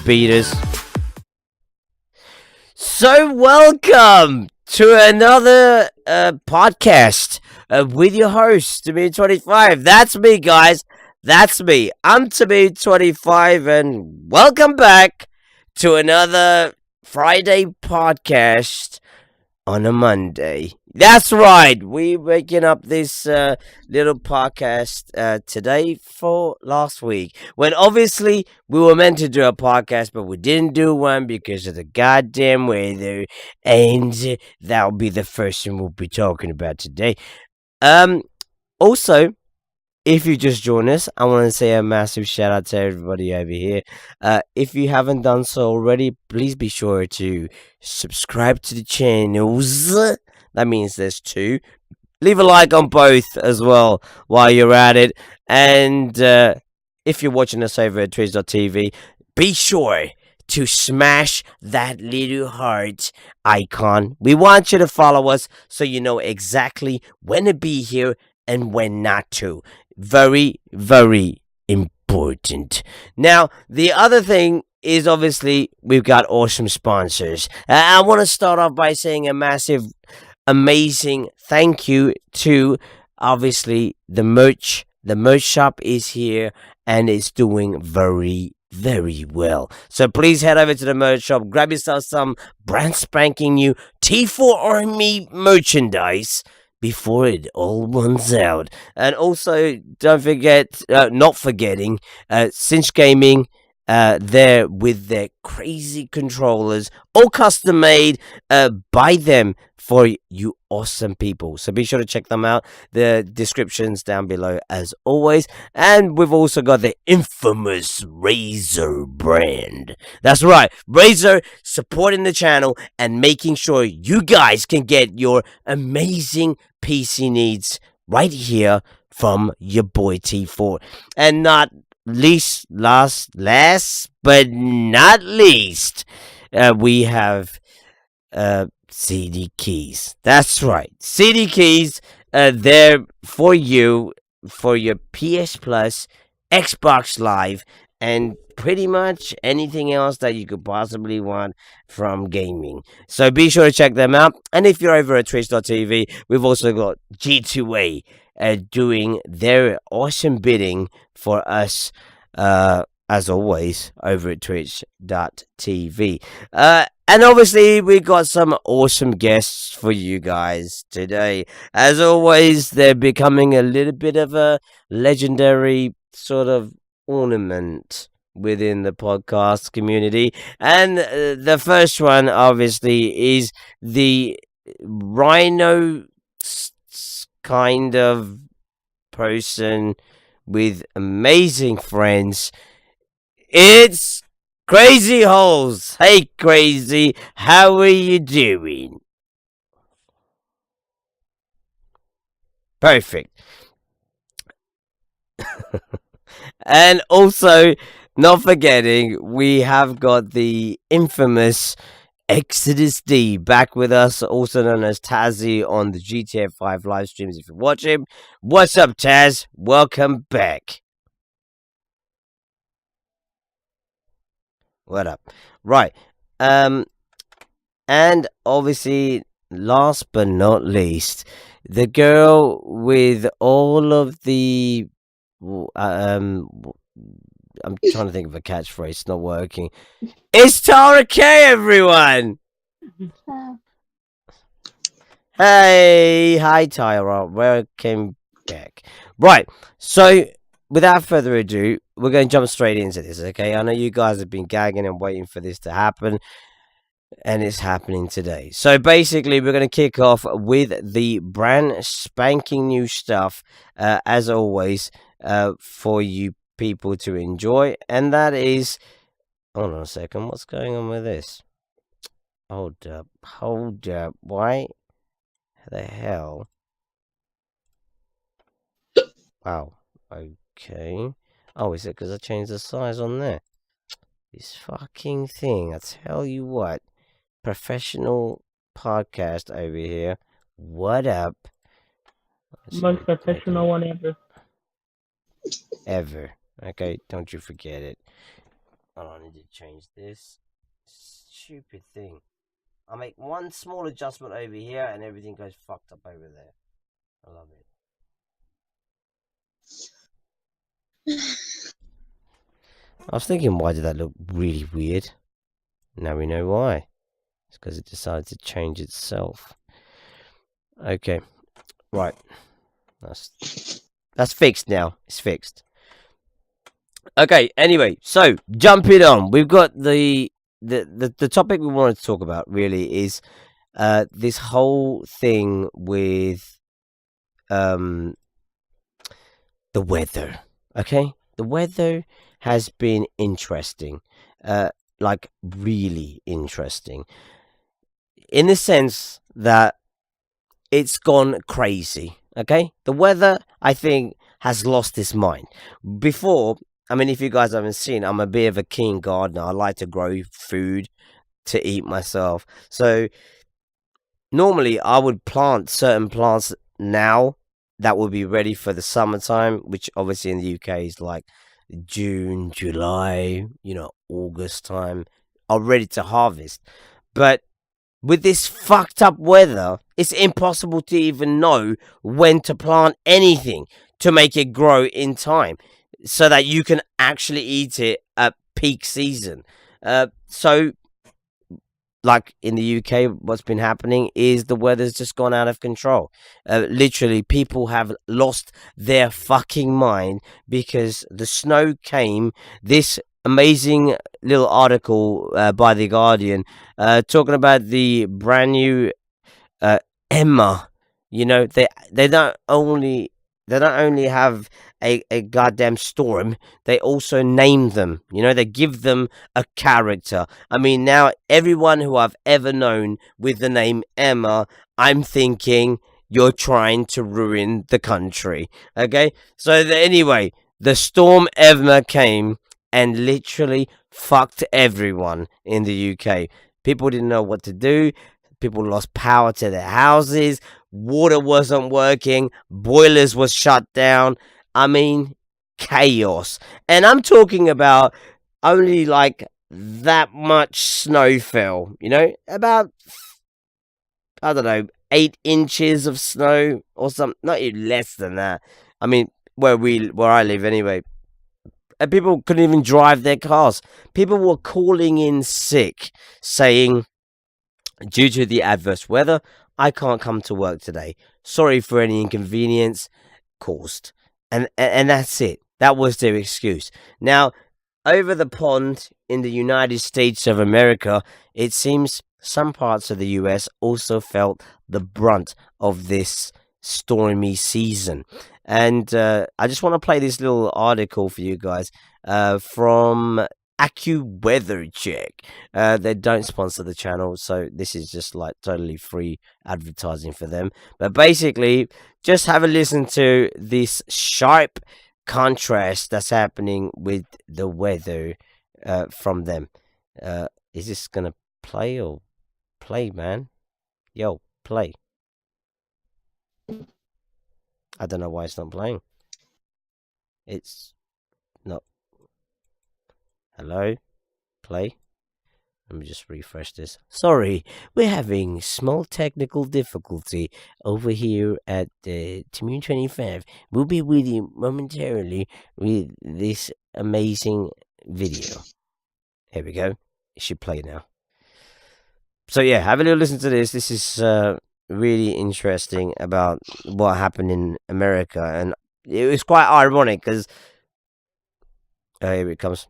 beaters. So welcome to another podcast with your host, Tamir25. That's me, guys. That's me. I'm Tamir25, and welcome back to another Friday podcast on a Monday. That's right. We're waking up this little podcast today for last week. When obviously we were meant to do a podcast, but we didn't do one because of the goddamn weather. And that'll be the first thing we'll be talking about today. Also, if you just joined us, I want to say a massive shout out to everybody over here. If you haven't done so already, please be sure to subscribe to the channels. That means there's two. Leave a like on both as well while you're at it. And if you're watching us over at Twitch.tv, be sure to smash that little heart icon. We want you to follow us so you know exactly when to be here and when not to. Very, very important. Now, the other thing is obviously we've got awesome sponsors. I want to start off by saying a massive, amazing thank you to obviously the merch. The merch shop is here and it's doing very, very well. So please head over to the merch shop, grab yourself some brand spanking new T4 Army merchandise before it all runs out. And also, don't forget, not forgetting, Cinch Gaming, there with their crazy controllers, all custom made by them for you awesome people. So be sure to check them out. The description's down below as always. And we've also got the infamous Razer brand. That's right, Razer supporting the channel and making sure you guys can get your amazing PC needs right here from your boy T4. And not last but not least, we have CD keys. That's right, CD keys. They're for you for your PS Plus, Xbox Live, and pretty much anything else that you could possibly want from gaming. So be sure to check them out. And if you're over at Twitch.tv, we've also got G2A doing their awesome bidding for us, as always, over at Twitch.tv. And obviously, we got some awesome guests for you guys today. As always, they're becoming a little bit of a legendary sort of ornament within the podcast community. And the first one, obviously, is the rhino kind of person with amazing friends. It's Crazy Holes. Hey, Crazy, how are you doing? Perfect. And also, not forgetting, we have got the infamous Exodus D back with us, also known as Tazzy on the GTA 5 live streams. If you watch him, what's up, Taz? Welcome back. What up? Right. And obviously, last but not least, the girl with all of the I'm trying to think of a catchphrase. It's not working. It's Tara K, everyone. Hey, hi Tyra. Welcome back. Right. So, without further ado, we're going to jump straight into this. Okay. I know you guys have been gagging and waiting for this to happen, and it's happening today. So basically, we're going to kick off with the brand spanking new stuff, as always, for you people to enjoy, and that is, hold on a second, what's going on with this? Hold up, why the hell? Wow, okay. Oh, is it because I changed the size on there? This fucking thing, I tell you what. Professional podcast over here. What up? Most professional one ever. Ever. Okay, don't you forget it. Oh, I need to change this. Stupid thing. I make one small adjustment over here and everything goes fucked up over there. I love it. I was thinking, why did that look really weird? Now we know why. It's because it decided to change itself. Okay, right. That's fixed now. It's fixed. Okay. Anyway, so jumping on, we've got the topic we wanted to talk about. Really is this whole thing with the weather. Okay, the weather has been interesting, like really interesting, in the sense that it's gone crazy. Okay, the weather, I think, has lost its mind. Before, I mean, if you guys haven't seen, I'm a bit of a keen gardener. I like to grow food to eat myself. So normally I would plant certain plants now that would be ready for the summertime, which obviously in the UK is like June, July, August time, are ready to harvest. But with this fucked up weather, it's impossible to even know when to plant anything to make it grow in time so that you can actually eat it at peak season. So like in the UK, what's been happening is the weather's just gone out of control. Literally, people have lost their fucking mind because the snow came. This amazing little article by The Guardian talking about the brand new Emma. They don't only have a goddamn storm, they also name them. They give them a character. I mean, now everyone who I've ever known with the name Emma, I'm thinking you're trying to ruin the country. Okay, so anyway, the storm Emma came and literally fucked everyone in the UK. People didn't know what to do. People lost power to their houses. Water wasn't working. Boilers was shut down. I mean, chaos. And I'm talking about only like that much snow fell. About, I don't know, 8 inches of snow or something. Not even less than that. I mean, where I live anyway. And people couldn't even drive their cars. People were calling in sick, saying, due to the adverse weather, I can't come to work today. Sorry for any inconvenience caused. And that's it. That was their excuse. Now, over the pond in the United States of America, it seems some parts of the US also felt the brunt of this stormy season. And I just want to play this little article for you guys from AccuWeather Check. They don't sponsor the channel, so this is just like totally free advertising for them. But basically, just have a listen to this sharp contrast that's happening with the weather from them. Is this gonna play or play, man? Yo, play. I don't know why it's not playing. It's not. Hello? Play? Let me just refresh this. Sorry, we're having small technical difficulty over here at Team 25. We'll be with you momentarily with this amazing video. Here we go. It should play now. So yeah, have a little listen to this. This is really interesting about what happened in America, and it was quite ironic because here it comes.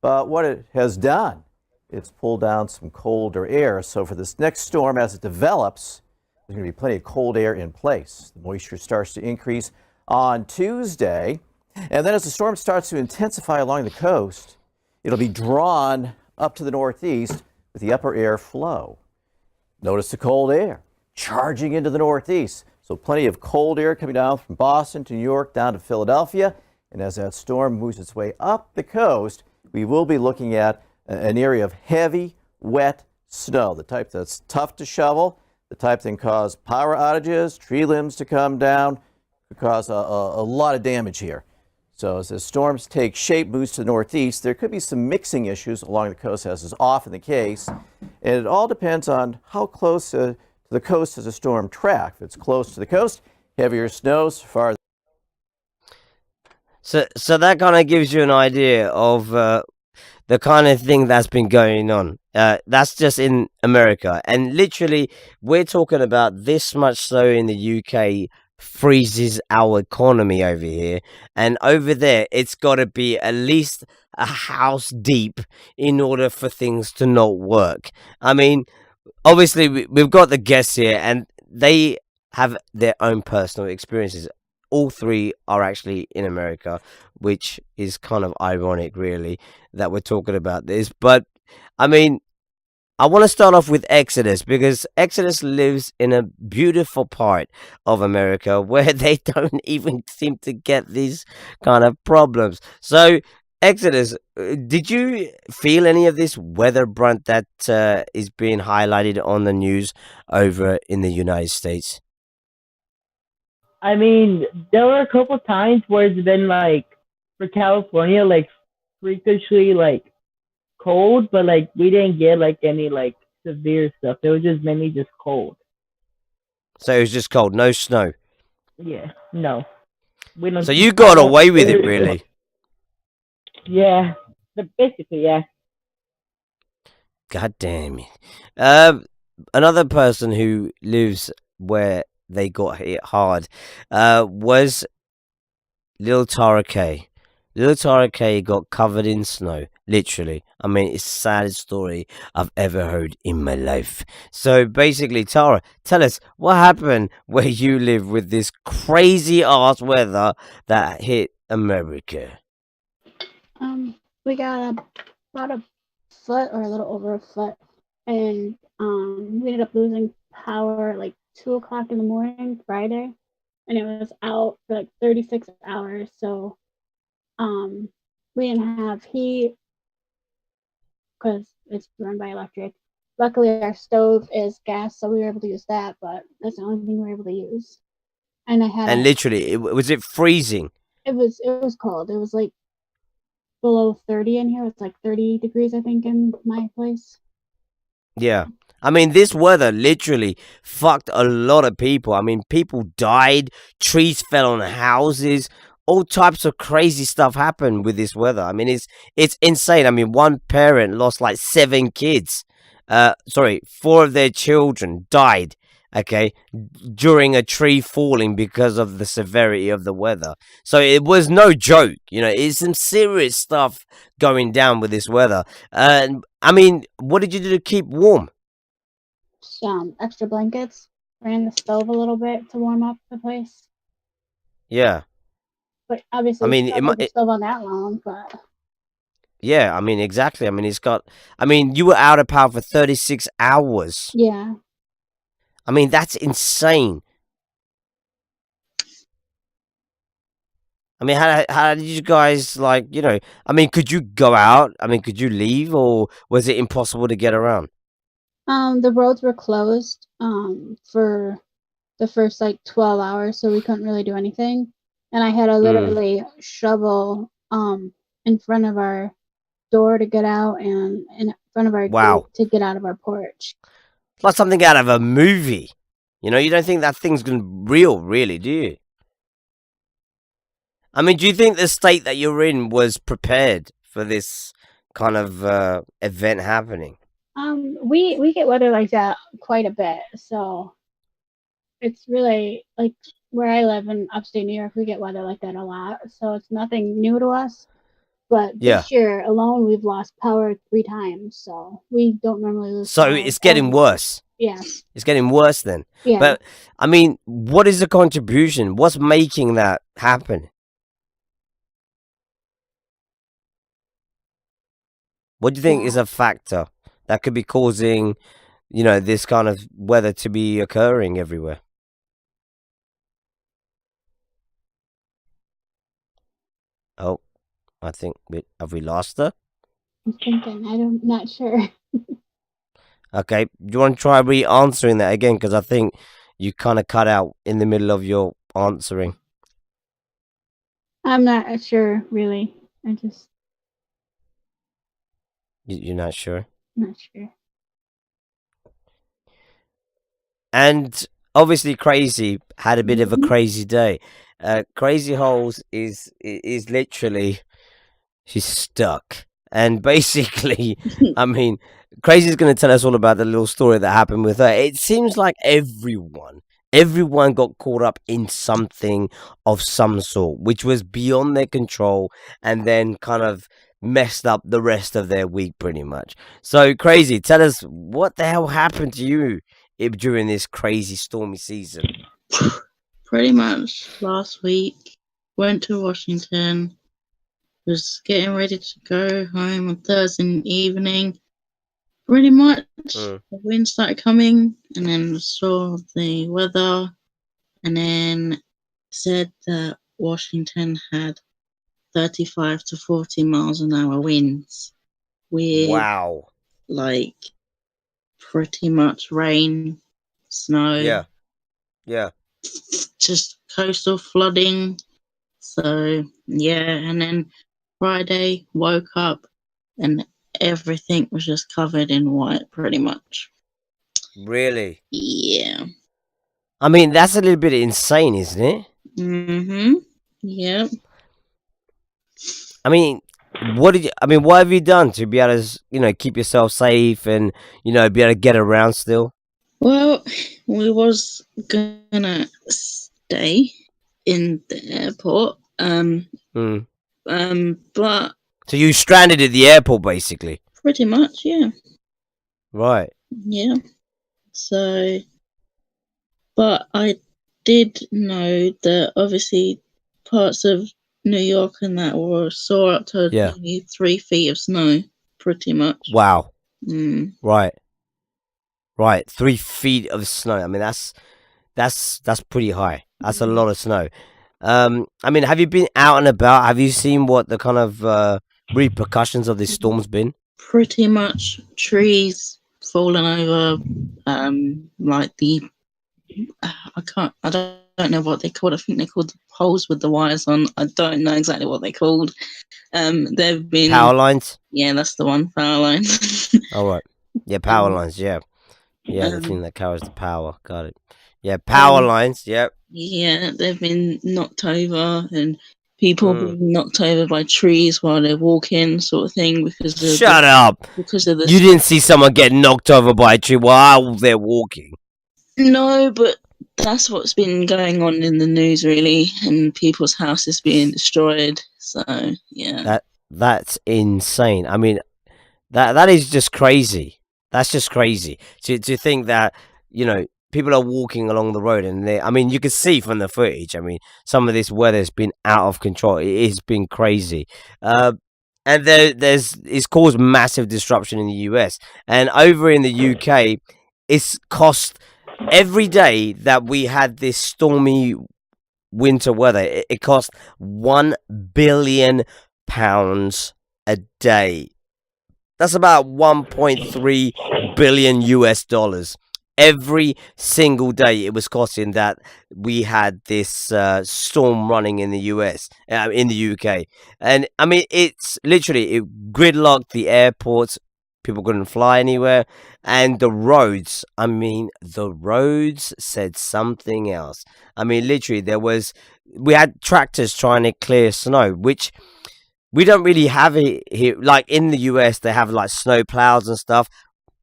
But what it has done, it's pulled down some colder air. So for this next storm, as it develops, there's going to be plenty of cold air in place. The moisture starts to increase on Tuesday. And then as the storm starts to intensify along the coast, it'll be drawn up to the northeast with the upper air flow. Notice the cold air charging into the northeast. So plenty of cold air coming down from Boston to New York down to Philadelphia. And as that storm moves its way up the coast, we will be looking at an area of heavy wet snow, the type that's tough to shovel, the type that can cause power outages, tree limbs to come down, could cause a lot of damage here. So as the storms take shape, moves to the northeast, there could be some mixing issues along the coast, as is often the case. And it all depends on how close to the coast does a storm track. If it's close to the coast, heavier snows, farther. So that kind of gives you an idea of the kind of thing that's been going on. That's just in America, and literally, we're talking about this much snow in the UK freezes our economy over here, and over there, it's got to be at least a house deep in order for things to not work. I mean, obviously, we've got the guests here, and they have their own personal experiences. All three are actually in America, which is kind of ironic, really, that we're talking about this. But I mean, I want to start off with Exodus because Exodus lives in a beautiful part of America where they don't even seem to get these kind of problems. So, Exodus, did you feel any of this weather brunt that is being highlighted on the news over in the United States? I mean, there were a couple times where it's been like for California, like freakishly like cold, but like we didn't get like any like severe stuff. It was just mainly just cold. So it was just cold, no snow. Yeah, no, we don't. So you I got don't. away with it, really. Yeah, but basically, yeah. God damn it. Another person who lives where they got hit hard was Little Tara K. Little Tara K got covered in snow, literally. I mean, it's the saddest story I've ever heard in my life. So basically, Tara, tell us what happened where you live with this crazy ass weather that hit America. We got about a foot or a little over a foot, and we ended up losing power at like 2 o'clock in the morning Friday, and it was out for like 36 hours. So we didn't have heat because it's run by electric. Luckily, our stove is gas, so we were able to use that, but that's the only thing we were able to use. And I had And literally, was it freezing? it was cold. It was like below 30 in here. It's like 30 degrees, I think, in my place. Yeah. I mean, this weather literally fucked a lot of people. I mean, people died, trees fell on houses, all types of crazy stuff happened with this weather. I mean, it's insane. I mean, one parent lost like 7 kids. Sorry, 4 of their children died. Okay, during a tree falling because of the severity of the weather. So it was no joke. You know, it's some serious stuff going down with this weather. And I mean, what did you do to keep warm? Some extra blankets, ran the stove a little bit to warm up the place. Yeah, But I obviously, mean, can't leave the stove on that long. But yeah, I mean, exactly. I mean, I mean, you were out of power for 36 hours. yeah, I mean, that's insane. I mean, how did you guys, like, I mean, could you go out? I mean, could you leave, or was it impossible to get around? the roads were closed for the first like 12 hours, so we couldn't really do anything. And I had to literally shovel in front of our door to get out, and in front of our Wow. gate to get out of our porch. Like something out of a movie. You don't think that thing's real, really, do you? I mean, do you think the state that you're in was prepared for this kind of event happening? We get weather like that quite a bit, so it's really like where I live in upstate New York, we get weather like that a lot, so it's nothing new to us. But Yeah. this year alone, we've lost power 3 times, so we don't normally lose So power it's getting ever. worse. Yeah, It's getting worse then. yeah. But I mean, what is the contribution? What's making that happen? What do you think is a factor that could be causing, this kind of weather to be occurring everywhere? Oh, I think have we lost her? I'm thinking. I'm not sure. Okay, do you want to try re-answering that again? Because I think you kind of cut out in the middle of your answering. I'm not sure really. I just You're not sure. not sure. And obviously, Crazy had a bit of a Mhm. crazy day. Crazy Holes is literally she's stuck, and basically, I mean, Crazy's going to tell us all about the little story that happened with her. It seems like everyone got caught up in something of some sort, which was beyond their control, and then kind of messed up the rest of their week pretty much. So Crazy, tell us what the hell happened to you during this crazy stormy season. Pretty much last week, went to Washington, was getting ready to go home on Thursday evening. Pretty much, the wind started coming, and then saw the weather, and then said that Washington had 35 to 40 miles an hour winds with Wow. like pretty much rain, snow, Yeah. just coastal flooding. So yeah, and then Friday woke up and everything was just covered in white pretty much. Really? Yeah. I mean, that's a little bit insane, isn't it? Mm-hmm. Yeah. I mean, what have you done to be able to, keep yourself safe and, be able to get around still? Well, we was gonna stay in the airport. But So you stranded at the airport, basically. pretty much, yeah. Right. Yeah. So, but I did know that obviously parts of New York and that were saw up to Yeah. nearly 3 feet of snow, pretty much. Wow. Mm. Right. 3 feet of snow. I mean, that's pretty high. That's a lot of snow. I mean, have you been out and about? Have you seen what the kind of repercussions of this storm's been? Pretty much trees falling over, like the I don't know what they're called. I think they're called the poles with the wires on. I don't know exactly what they're called. They've been Power lines? Yeah, that's the one, power lines. Oh, right. Yeah, power lines, yeah. Yeah, the thing that carries the power. Got it. Yeah, power lines, yep. Yeah, they've been knocked over and people being knocked over by trees while they're walking, sort of thing, because of Shut up! because of the You didn't see someone get knocked over by a tree while they're walking. No, but that's what's been going on in the news, really, and people's houses being destroyed. So yeah, That's insane. I mean, that is just crazy. That's just crazy to think that people are walking along the road and I mean, you can see from the footage. I mean, some of this weather's been out of control. It has been crazy. And it's caused massive disruption in the US and over in the UK. It's cost every day that we had this stormy winter weather. It cost £1 billion a day. That's about 1.3 billion US dollars. Every single day it was costing that we had this storm running in the in the UK. And I mean, it's literally, it gridlocked the airports. People couldn't fly anywhere. And the roads, I mean, the roads said something else. I mean, literally, we had tractors trying to clear snow, which we don't really have it here. Like in the US, they have like snow plows and stuff.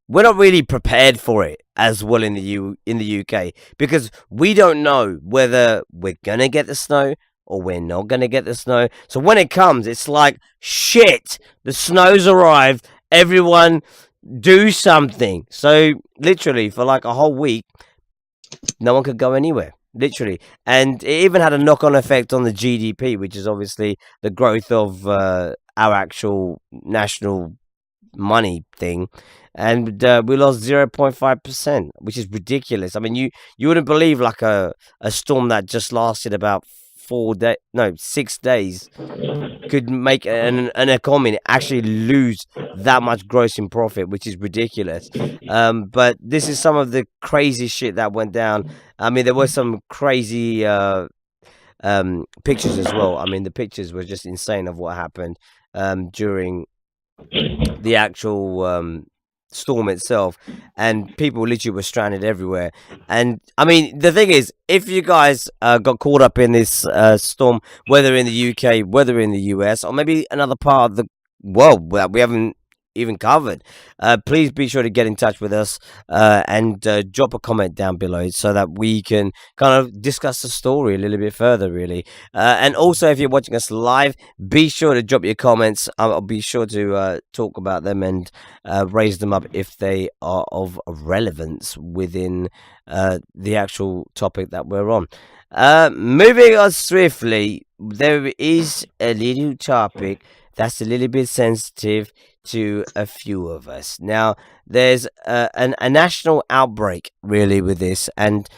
We're not really prepared for it as well in the UK because we don't know whether we're gonna get the snow or we're not gonna get the snow. So when it comes, it's like shit. The snow's arrived. Everyone, do something. So literally, for like a whole week, no one could go anywhere. Literally, and it even had a knock-on effect on the GDP, which is obviously the growth of our actual national money thing, and we lost 0.5%, which is ridiculous. I mean, you wouldn't believe like a storm that just lasted about 6 days could make an economy actually lose that much gross in profit, which is ridiculous. But this is some of the crazy shit that went down. I mean, there were some crazy pictures as well. I mean, the pictures were just insane of what happened during the actual storm itself, and people literally were stranded everywhere. And I mean, the thing is, if you guys got caught up in this storm, whether in the UK, whether in the US, or maybe another part of the world that we haven't even covered, please be sure to get in touch with us and drop a comment down below so that we can kind of discuss the story a little bit further, really. And also, if you're watching us live, be sure to drop your comments. I'll be sure to talk about them and raise them up if they are of relevance within the actual topic that we're on. Moving on swiftly, there is a little topic that's a little bit sensitive to a few of us. Now, there's a national outbreak really with this, and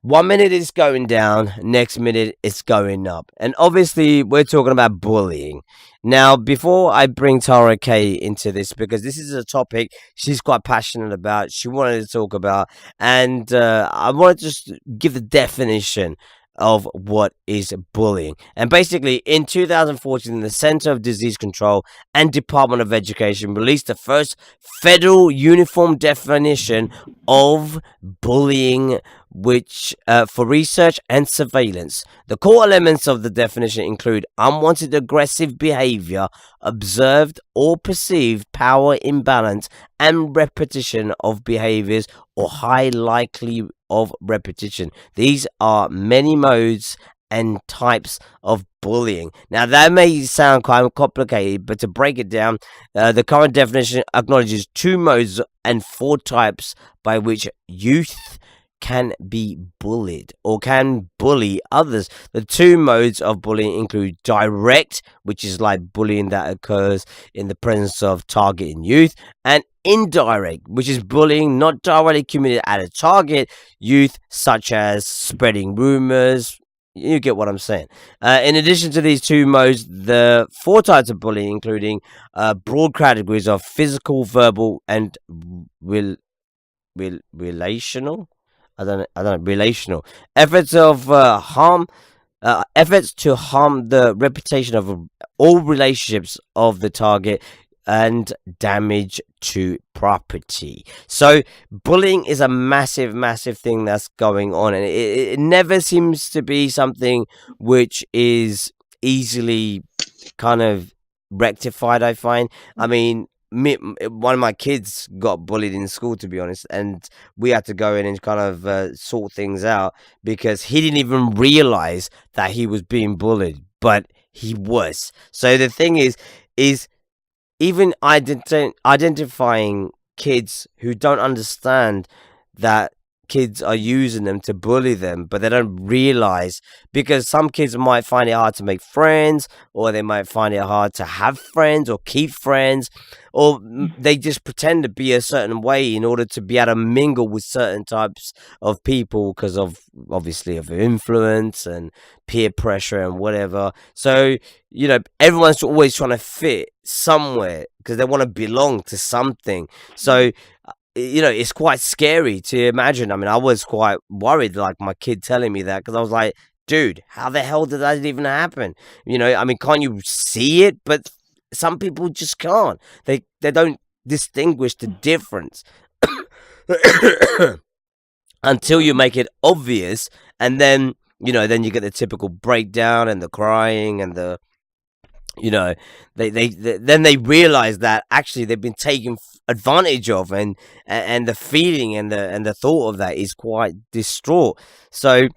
1 minute it's going down, next minute it's going up. And obviously, we're talking about bullying. Now, before I bring Tara K into this, because this is a topic she's quite passionate about, she wanted to talk about, and I want to just give the definition of what is bullying. And basically, in 2014, the Center of Disease Control and Department of Education released the first federal uniform definition of bullying, which for research and surveillance. The core elements of the definition include unwanted aggressive behavior, observed or perceived power imbalance, and repetition of behaviors or high likelihood of repetition. These are many modes and types of bullying. Now, that may sound quite complicated, but to break it down, the current definition acknowledges 2 modes and 4 types by which youth can be bullied or can bully others. The 2 modes of bullying include direct, which is like bullying that occurs in the presence of targeting youth, and indirect, which is bullying not directly committed at a target youth, such as spreading rumors. You get what I'm saying. In addition to these 2 modes, the 4 types of bullying, including broad categories of physical, verbal, and relational. I don't know. Relational efforts of efforts to harm the reputation of all relationships of the target and damage to property. So bullying is a massive thing that's going on, and it never seems to be something which is easily kind of rectified, I find. I mean, one of my kids got bullied in school, to be honest, and we had to go in and kind of sort things out because he didn't even realize that he was being bullied, but he was. So the thing is even identifying kids who don't understand that kids are using them to bully them, but they don't realize, because some kids might find it hard to make friends, or they might find it hard to have friends or keep friends, or they just pretend to be a certain way in order to be able to mingle with certain types of people because of obviously of influence and peer pressure and whatever. So everyone's always trying to fit somewhere because they want to belong to something. So it's quite scary to imagine. I mean, I was quite worried, like my kid telling me that, because I was like, dude, how the hell did that even happen? I mean, can't you see it? But some people just can't. They don't distinguish the difference until you make it obvious, and then then you get the typical breakdown and the crying and the then they realize that actually they've been taken advantage of, and the feeling and the thought of that is quite distraught. So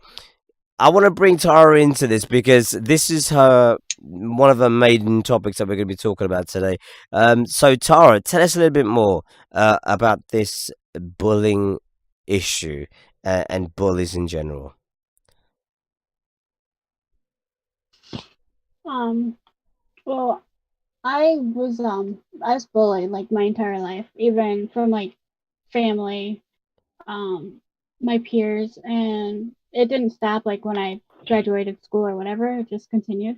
I want to bring Tara into this because this is one of the main topics that we're going to be talking about today. So Tara, tell us a little bit more about this bullying issue and bullies in general. Well, I was bullied like my entire life, even from like family, my peers, and it didn't stop like when I graduated school or whatever. It just continued.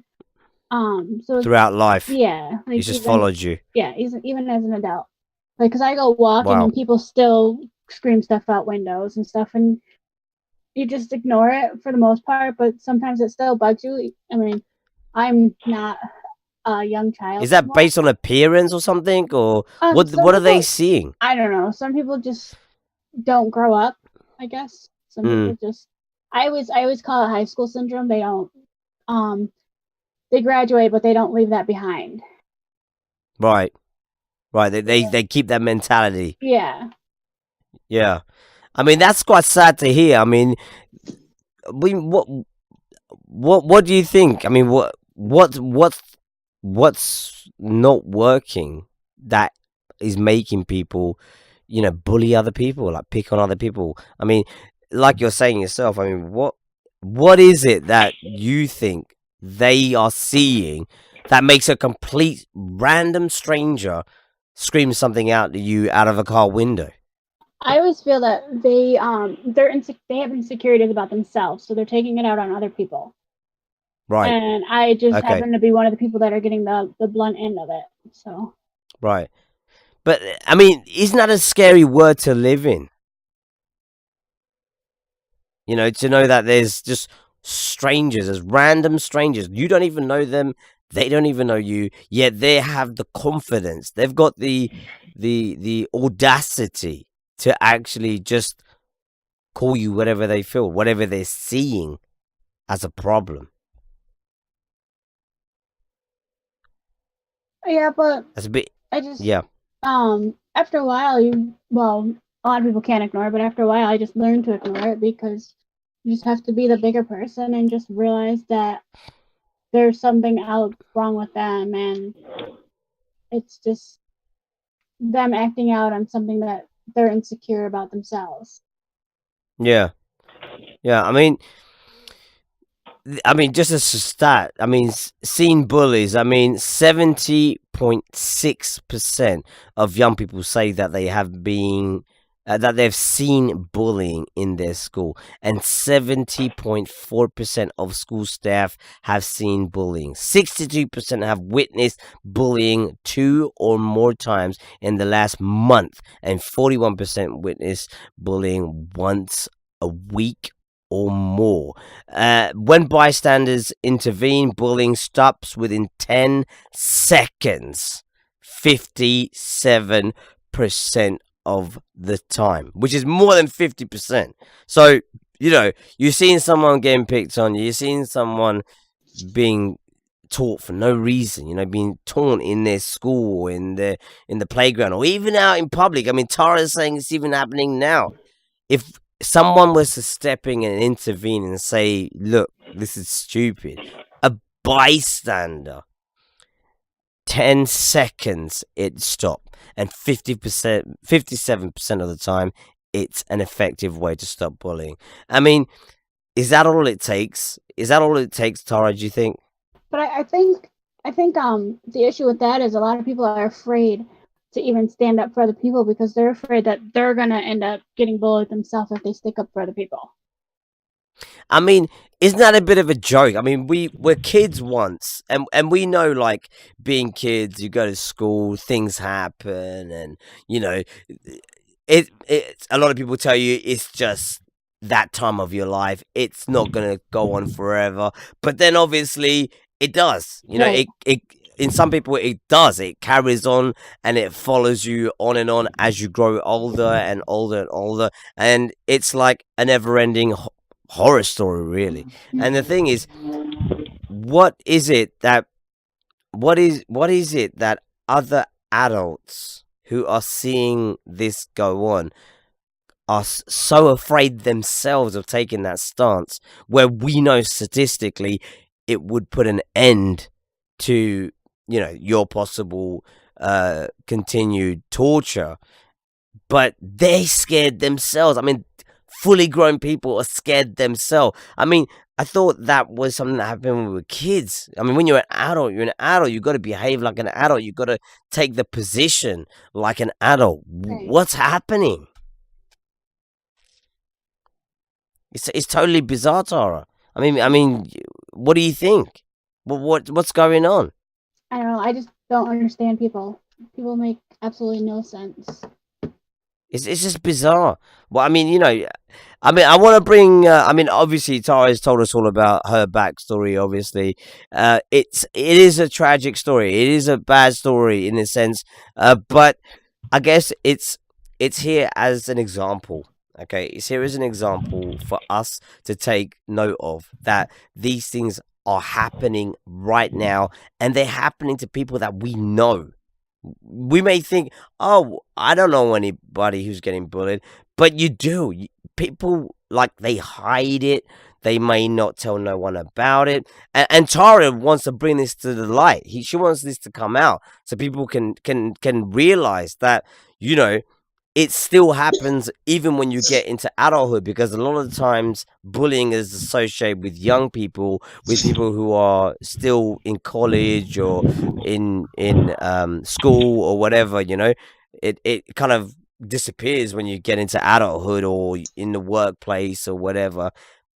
So Throughout life, yeah, it like just even followed you. yeah, even as an adult, like because I go walking Wow. and people still scream stuff out windows and stuff, and you just ignore it for the most part. But sometimes it still bugs you. I mean, I'm not a young child Is that anymore. based on appearance or something, or what? Some What are they people, seeing? I don't know. Some people just don't grow up, I guess. Some Mm, people just I always call it high school syndrome. They don't um they graduate but they don't leave that behind. right, right. They keep that mentality. Yeah. Yeah, I mean that's quite sad to hear. I mean, what do you think? I mean, what's not working that is making people, bully other people, like pick on other people? I mean, like you're saying yourself. I mean, what is it that you think they are seeing that makes a complete random stranger scream something out to you out of a car window? I always feel that they have insecurities about themselves, so they're taking it out on other people. Right. And I just Okay. happen to be one of the people that are getting the blunt end of it. So Right. But I mean, isn't that a scary word to live in? To know that there's just strangers, as random strangers. You don't even know them. They don't even know you. Yet they have the confidence. They've got the audacity to actually just call you whatever they feel, whatever they're seeing as a problem. yeah, but That's a bit. I just Yeah. after a while a lot of people can't ignore it, but after a while I just learned to ignore it because you just have to be the bigger person and just realize that there's something else wrong with them, and it's just them acting out on something that they're insecure about themselves. Yeah. Yeah. I mean, just as a stat, I mean, seen bullies. I mean, 70.6% of young people say that that they've seen bullying in their school, and 70.4% of school staff have seen bullying. 62% have witnessed bullying 2 or more times in the last month, and 41% witnessed bullying once a week or more. When bystanders intervene, bullying stops within 10 seconds, 57% of the time, which is more than 50%. So, you're seeing someone getting picked on, you're seeing someone being taught for no reason, being taunt in their school, in the playground, or even out in public. I mean, Tara's saying it's even happening now. If someone was to step in and intervene and say, look, this is stupid, a bystander, 10 seconds it stopped, and 50%, 57% of the time it's an effective way to stop bullying. I mean, is that all it takes? Tara, do you think? But I think the issue with that is a lot of people are afraid to even stand up for other people because they're afraid that they're gonna end up getting bullied themselves if they stick up for other people. I mean, isn't that a bit of a joke? I mean, we were kids once, and we know, like, being kids, you go to school, things happen, and it's a lot of people tell you it's just that time of your life. It's not gonna go on forever, but then obviously it does. Right. It in some people it does. It carries on and it follows you on and on as you grow older and older and older, and it's like a never-ending horror story, really. And the thing is, what is it that other adults who are seeing this go on are so afraid themselves of taking that stance, where we know statistically it would put an end to your possible continued torture, but they scared themselves. I mean, fully grown people are scared themselves. I mean, I thought that was something that happened when we were kids. I mean, when you're an adult, you've got to behave like an adult. You've got to take the position like an adult. Right. What's happening? It's totally bizarre, Tara. I mean, what do you think? What's going on? I don't know. I just don't understand people. People make absolutely no sense. It's just bizarre. Well, I mean, I want to bring. Obviously, Tara's told us all about her backstory. Obviously, it is a tragic story. It is a bad story in a sense. But I guess it's here as an example. Okay, it's here as an example for us to take note of that these things are happening right now, and they're happening to people that we know. We may think, oh, I don't know anybody who's getting bullied, but you do. People, like, they hide it. They may not tell no one about it. And Tara wants to bring this to the light. She wants this to come out so people can realize that, you know, it still happens even when you get into adulthood, because a lot of the times bullying is associated with young people, with people who are still in college or in school or whatever. It kind of disappears when you get into adulthood or in the workplace or whatever.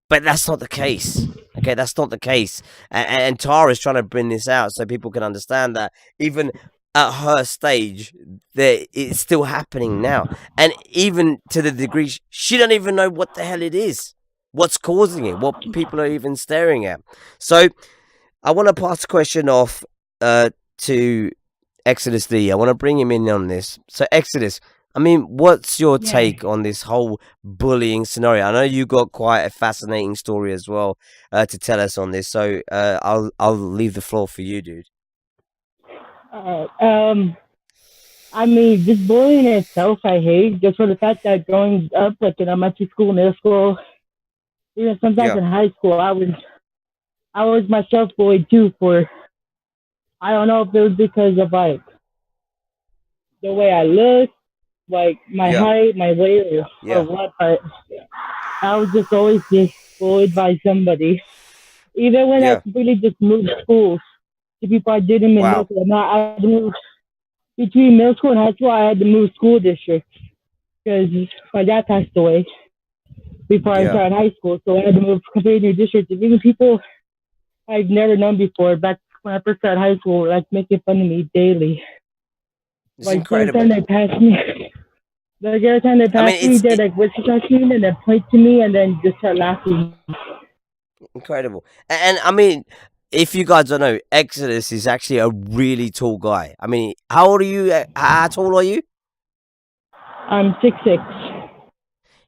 But that's not the case. Okay, that's not the case. And Tara's trying to bring this out so people can understand that even at her stage, that it's still happening now. And even to the degree she don't even know what the hell it is, what's causing it, what people are even staring at. So I want to pass the question off to Exodus D. I want to bring him in on this. So Exodus, what's your Yeah. take on this whole bullying scenario? I know you got quite a fascinating story as well to tell us on this. So I'll leave the floor for you, dude. This bullying itself, I hate just for the fact that growing up, like in elementary school, middle school, even sometimes Yeah. in high school, I was myself bullied too. For I don't know if it was because of like the way I look, like my Yeah. height, my weight, or Yeah. what, but I was just always just bullied by somebody. Even when I Yeah. completely just moved schools, the people I did in middle Wow. school, I had to move between middle school and high school. I had to move school districts because my dad passed away before I Yeah. started high school, so I had to move completely new districts. And even people I've never known before, back when I first started high school, were like making fun of me daily. It's Like every time incredible. they passed me, like every time they I mean, passed me, they're like whistle at me and then point to me and then just start laughing. incredible. And if you guys don't know, Exodus is actually a really tall guy. How old are you? How tall are you? I'm 6'6".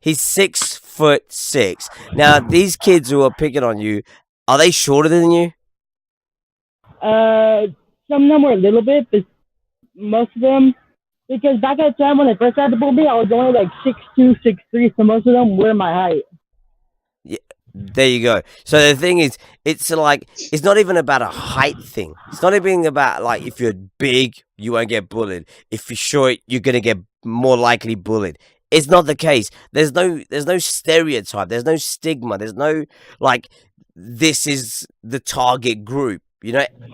He's 6'6". Now, these kids who are picking on you, are they shorter than you? Some of them were a little bit, but most of them, because back at the time when I first started to bully me, I was only like 6'2", 6'3", so most of them were my height. Yeah, there you go. So the thing is, it's not even about a height thing. It's not even about like if you're big, you won't get bullied. If you're short, you're gonna get more likely bullied. It's not the case. There's no stereotype. There's no stigma. There's no like this is the target group.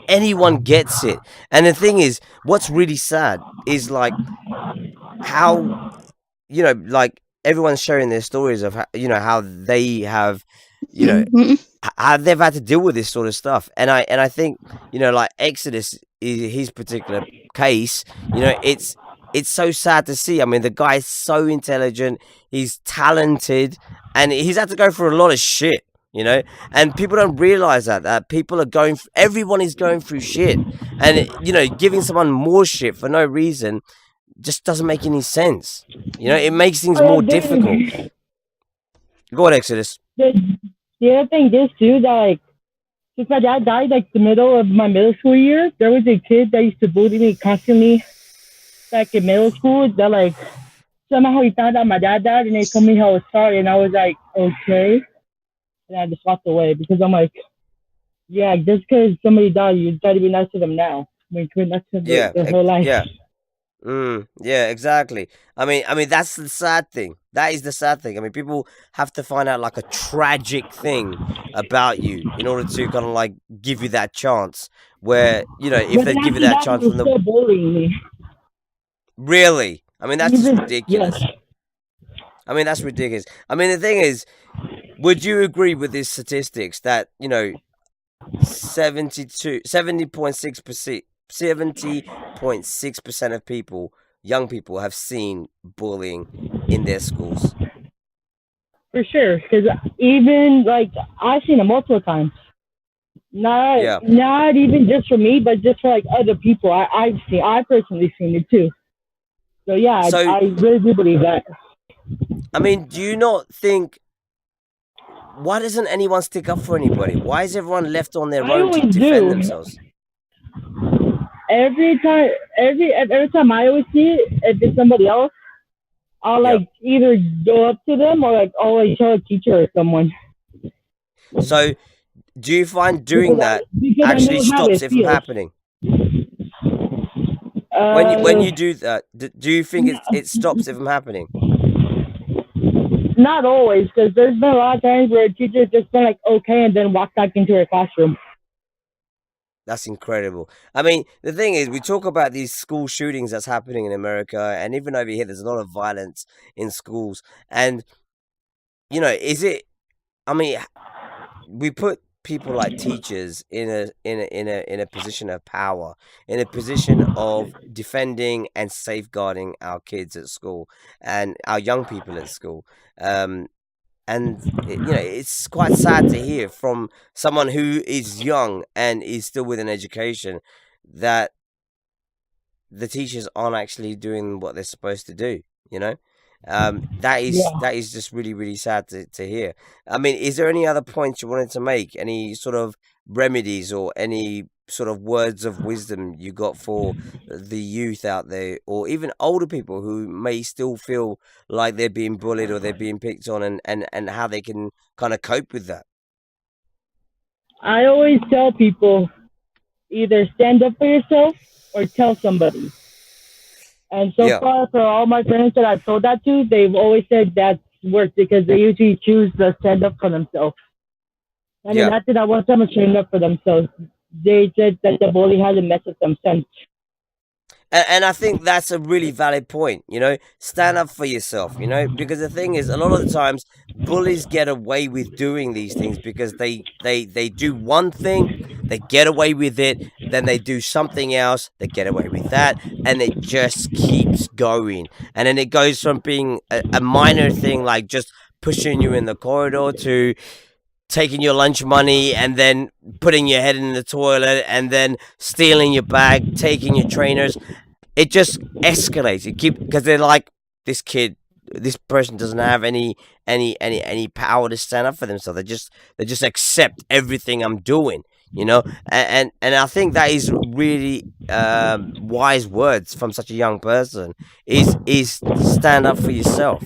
Anyone gets it. And the thing is, what's really sad is like how like everyone's sharing their stories of how they have you know Mhm. how they've had to deal with this sort of stuff. And I think like Exodus is his particular case. It's so sad to see. The guy's so intelligent, he's talented, and he's had to go through a lot of shit. And people don't realize that people are everyone is going through shit, and giving someone more shit for no reason just doesn't make any sense. It makes things more difficult. Go on, Exodus. The other thing is too that like since my dad died like the middle of my middle school year, there was a kid that used to bully me constantly back in middle school. That like somehow he found out my dad died and they told me he was sorry, and I was like okay, and I just walked away because I'm like, yeah, just because somebody died, you got to be nice to them now. You're nice to them Yeah, their whole life. yeah. Yeah, exactly. That's the sad thing. That is the sad thing. People have to find out like a tragic thing about you in order to kind of like give you that chance. Where if But they then give you after that that, chance he was from the still bullying me. really, that's just Even yes, ridiculous. That's ridiculous. The thing is, would you agree with these statistics that 70.6%, 70.6% of people, young people, have seen bullying in their schools? For sure, because even like I've seen it multiple times. Not Yeah. not even just for me, but just for like other people. I've personally seen it too. So yeah, So, I really do believe that. I mean, do you not think, why doesn't anyone stick up for anybody? Why is everyone left on their I own to always defend do. themselves? Every time I always see it, if it's somebody else, I'll Yeah. like either go up to them or like I'll like tell a teacher or someone So, do you find doing that because I actually know how stops it it from feels. happening? When Uh, you do that, do you think it stops it from happening? Not always, because there's been a lot of times where teachers just been like okay and then walk back into her classroom. That's incredible. I mean, the thing is, we talk about these school shootings that's happening in America, and even over here, there's a lot of violence in schools. And is it? I mean, we put people like teachers in a position of power, in a position of defending and safeguarding our kids at school and our young people at school. Um, and it's quite sad to hear from someone who is young and is still with an education that the teachers aren't actually doing what they're supposed to do. That is Yeah. that is just really, really sad to hear. I mean, is there any other points you wanted to make? Any sort of remedies or any sort of words of wisdom you got for the youth out there, or even older people who may still feel like they're being bullied or they're being picked on, and how they can kind of cope with that? I always tell people either stand up for yourself or tell somebody. And so Yeah, far, for all my friends that I've told that to, they've always said that's worked because they usually choose to stand up for themselves. And then yeah. after that, once someone stand up for themselves, they said that the bully hasn't messed with them since. And I think that's a really valid point. Stand up for yourself. Because the thing is, a lot of the times bullies get away with doing these things because they do one thing, they get away with it, then they do something else, they get away with that, and it just keeps going. And then it goes from being a minor thing like just pushing you in the corridor to taking your lunch money and then putting your head in the toilet and then stealing your bag, taking your trainers. It just escalates. It keep because they're like, this person doesn't have any power to stand up for themselves. They just accept everything I'm doing. And I think that is really wise words from such a young person. Is stand up for yourself.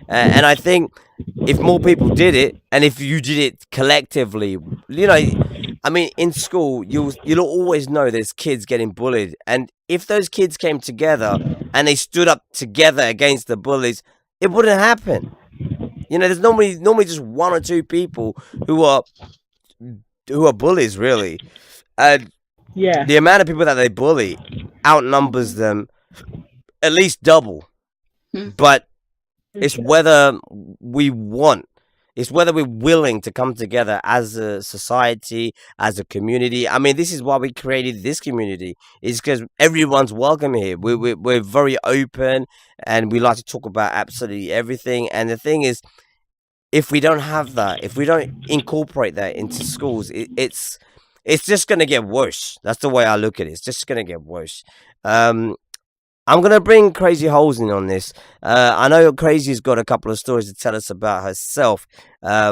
And I think if more people did it, and if you did it collectively, I mean, in school, you'll always know there's kids getting bullied, and if those kids came together and they stood up together against the bullies, it wouldn't happen. There's normally just one or two people who are bullies, really, and Yeah, the amount of people that they bully outnumbers them at least double. Hmm. But for it's sure. whether we want, it's whether we're willing to come together as a society, as a community. I mean, this is why we created this community. It's because everyone's welcome here. We're very open, and we like to talk about absolutely everything. And the thing is, if we don't have that, if we don't incorporate that into schools, it's just gonna get worse. That's the way I look at it. It's just gonna get worse. Um, I'm gonna bring Crazy Holes in on this. I know Crazy's got a couple of stories to tell us about herself,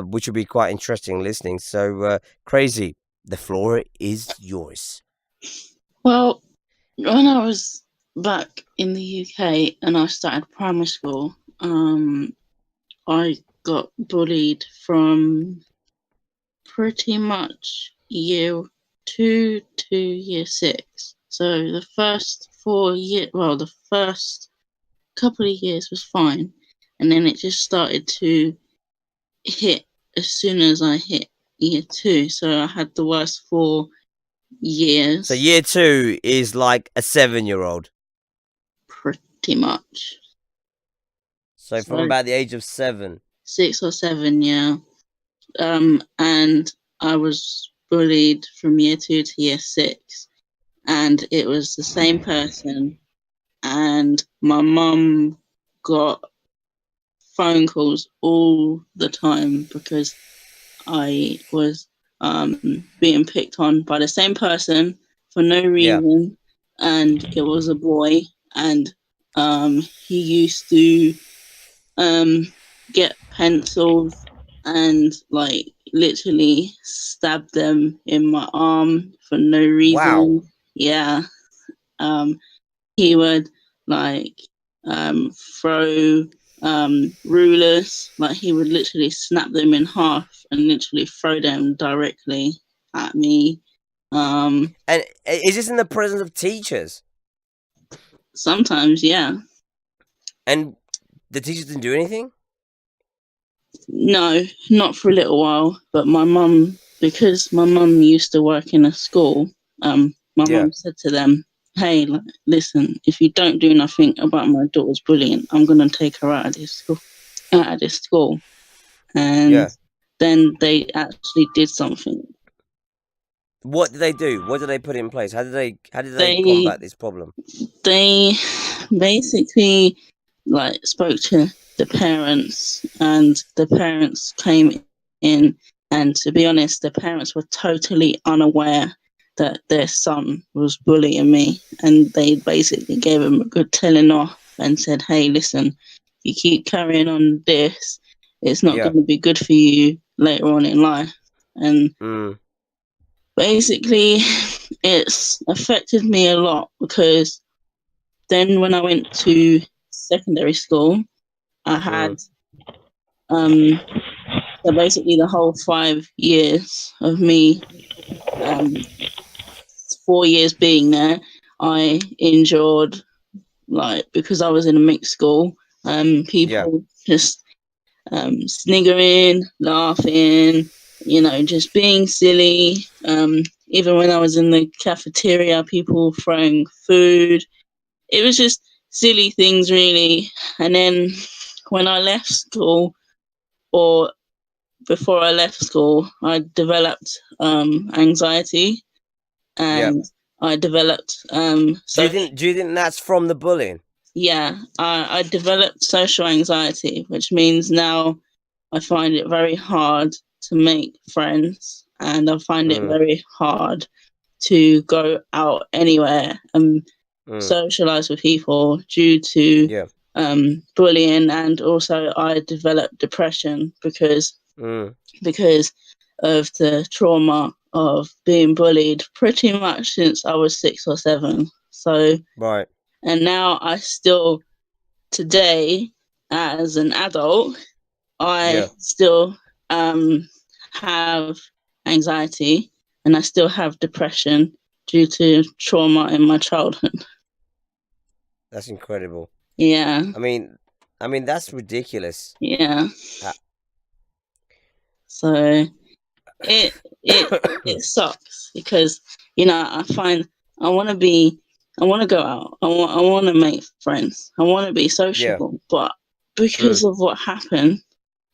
which will be quite interesting listening. So, Crazy, the floor is yours. Well, when I was back in the UK and I started primary school, I got bullied from pretty much year 2 to year 6. So the first the first couple of years was fine, and then it just started to hit as soon as I hit year 2. So I had the worst 4 years. So, year 2 is like a 7-year-old. Pretty much. So, from about the age of 7. 6 or 7, yeah. and I was bullied from year 2 to year 6, and it was the same person. And my mum got phone calls all the time because I was being picked on by the same person for no reason, and it was a boy, and he used to get pencils and like literally stab them in my arm for no reason. Wow. Yeah. He would like throw rulers, like he would literally snap them in half and literally throw them directly at me. And is this in the presence of teachers? Sometimes, yeah. And the teachers didn't do anything? No, not for a little while. But my mum, because my mum used to work in a school, my mum said to them, "Hey, like, listen, if you don't do nothing about my daughter's bullying, I'm gonna take her out of this school." And then they actually did something. What did they do? What did they put in place? How did they combat this problem? They basically like spoke to the parents, and the parents came in, and to be honest, the parents were totally unaware that their son was bullying me, and they basically gave him a good telling off and said, "Hey, listen, you keep carrying on this, it's not going to be good for you later on in life." And basically it's affected me a lot, because then when I went to secondary school, I had so basically the whole 5 years of me, 4 years being there, I endured, like, because I was in a mixed school, people just sniggering, laughing, just being silly. Even when I was in the cafeteria, people throwing food. It was just silly things, really. And then when I left school, or before I left school, I developed anxiety, and I developed. Do you think that's from the bullying? Yeah, I developed social anxiety, which means now I find it very hard to make friends, and I find it very hard to go out anywhere and socialize with people due to bullying. And also I developed depression because of the trauma of being bullied pretty much since I was 6 or 7. So and now I still, today, as an adult, I still have anxiety, and I still have depression due to trauma in my childhood. That's incredible. Yeah. I mean that's ridiculous. Yeah. So it sucks, because I find I want to go out. I want to make friends. I want to be sociable, but because of what happened,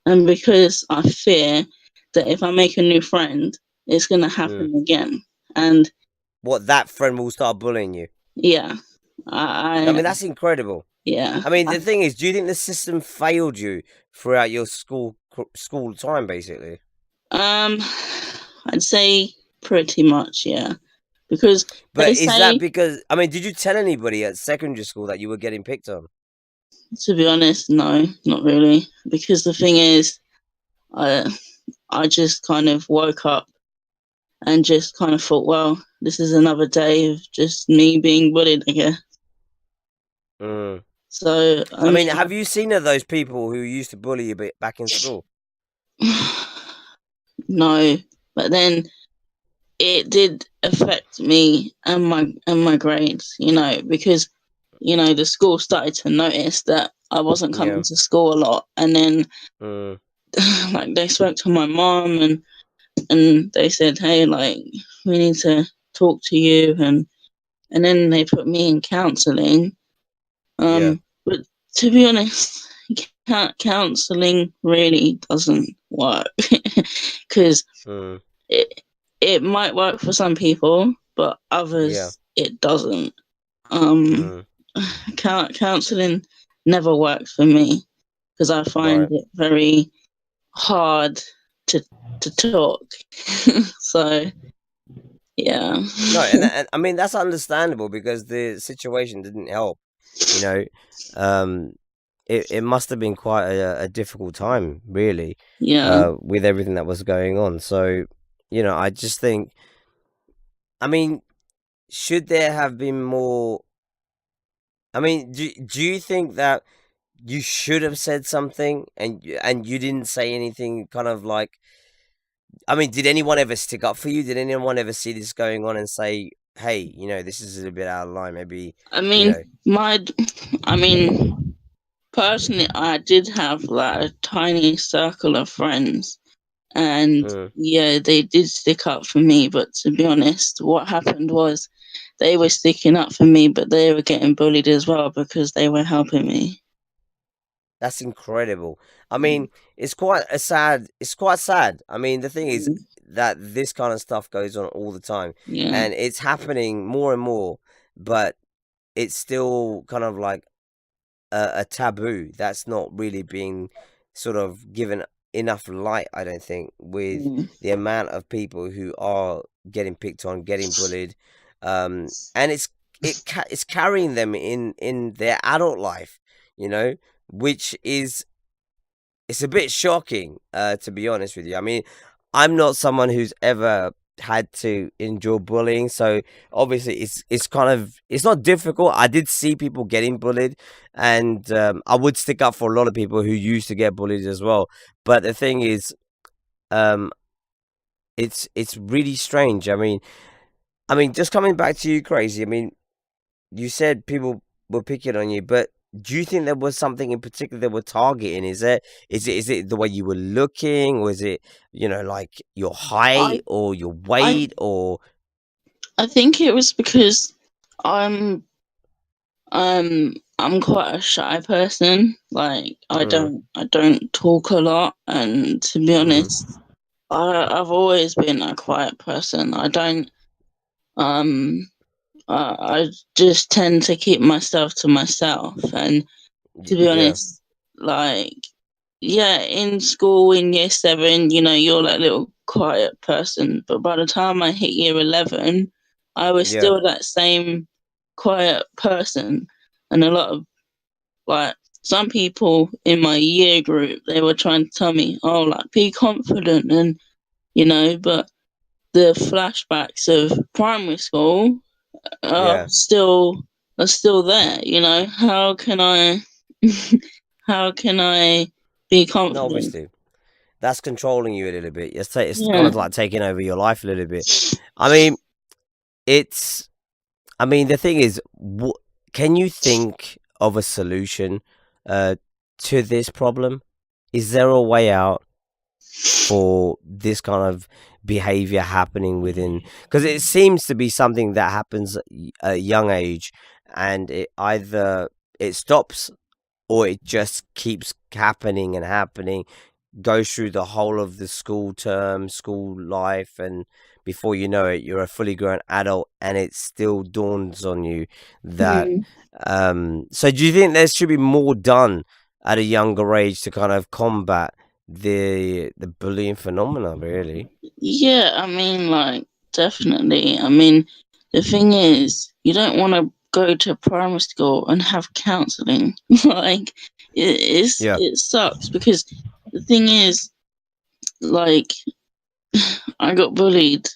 and because I fear that if I make a new friend, it's going to happen again. And what, that friend will start bullying you? Yeah. I mean, that's incredible. Yeah. I mean, the thing is, do you think the system failed you throughout your school time, basically? I'd say pretty much, yeah. Because But is that because, I mean, did you tell anybody at secondary school that you were getting picked on? To be honest, no, not really. Because the thing is, I just kind of woke up and just kind of thought, well, this is another day of just me being bullied, I guess. So, I mean, have you seen those people who used to bully you back in school? No, but then it did affect me and my grades, because the school started to notice that I wasn't coming to school a lot, and then like they spoke to my mom, and they said, hey, like, we need to talk to you, and then they put me in counselling. But to be honest, counselling really doesn't work. because Mm, it might work for some people, but others it doesn't. mm, Counseling never worked for me because I find right. it very hard to talk. So yeah. No, and I mean that's understandable because the situation didn't help. You know, um, it must have been quite a difficult time, really, Yeah. with everything that was going on. So, I just think, I mean, should there have been more? I mean, do you think that you should have said something and you didn't say anything? Kind of like, I mean, did anyone ever stick up for you? Did anyone ever see this going on and say, "Hey, this is a little bit out of line. Maybe, I you mean, know." I mean, personally, I did have like a tiny circle of friends, and Mm. yeah, they did stick up for me. But to be honest, what happened was they were sticking up for me, but they were getting bullied as well because they were helping me. That's incredible. I mean, it's quite sad. I mean, the thing is that this kind of stuff goes on all the time Yeah. and it's happening more and more, but it's still kind of like a taboo that's not really being sort of given enough light, I don't think, with Mm. the amount of people who are getting picked on, getting bullied, and it's carrying them in their adult life, you know, which is it's a bit shocking, to be honest with you. I mean, I'm not someone who's ever had to endure bullying, so obviously it's kind of it's not difficult. I did see people getting bullied, and I would stick up for a lot of people who used to get bullied as well. But the thing is, um, it's really strange. I mean, just coming back to you, Crazy. I mean, you said people were picking on you, but do you think there was something in particular they were targeting? Is it the way you were looking, or is it like your height I or your I weight or I think it was because I'm I'm quite a shy person. Like mm, I don't talk a lot, and to be mm, honest, I've always been a quiet person. I don't um I just tend to keep myself to myself, and to be yeah, honest, like yeah, in school in year 7, you're that little quiet person. But by the time I hit year 11, I was yeah, still that same quiet person. And a lot of like some people in my year group, they were trying to tell me, oh, like be confident, and but the flashbacks of primary school are yeah. still are still there. How can I how can I be No, confident? obviously that's controlling you a little bit. It's kind Yeah. of like taking over your life a little bit. I mean, it's. I mean, the thing is, can you think of a solution uh, to this problem? Is there a way out for this kind of behavior happening within? Because it seems to be something that happens at a young age, and it either it stops or it just keeps happening and happening, goes through the whole of the school term, school life, and before you know it, you're a fully grown adult, and it still dawns on you that. Mm. So, do you think there should be more done at a younger age to kind of combat the bullying phenomena? Really? Yeah, I mean, like, definitely. I mean, the thing is, you don't want to go to primary school and have counseling. Like, Yeah. it sucks because the thing is, like, I got bullied.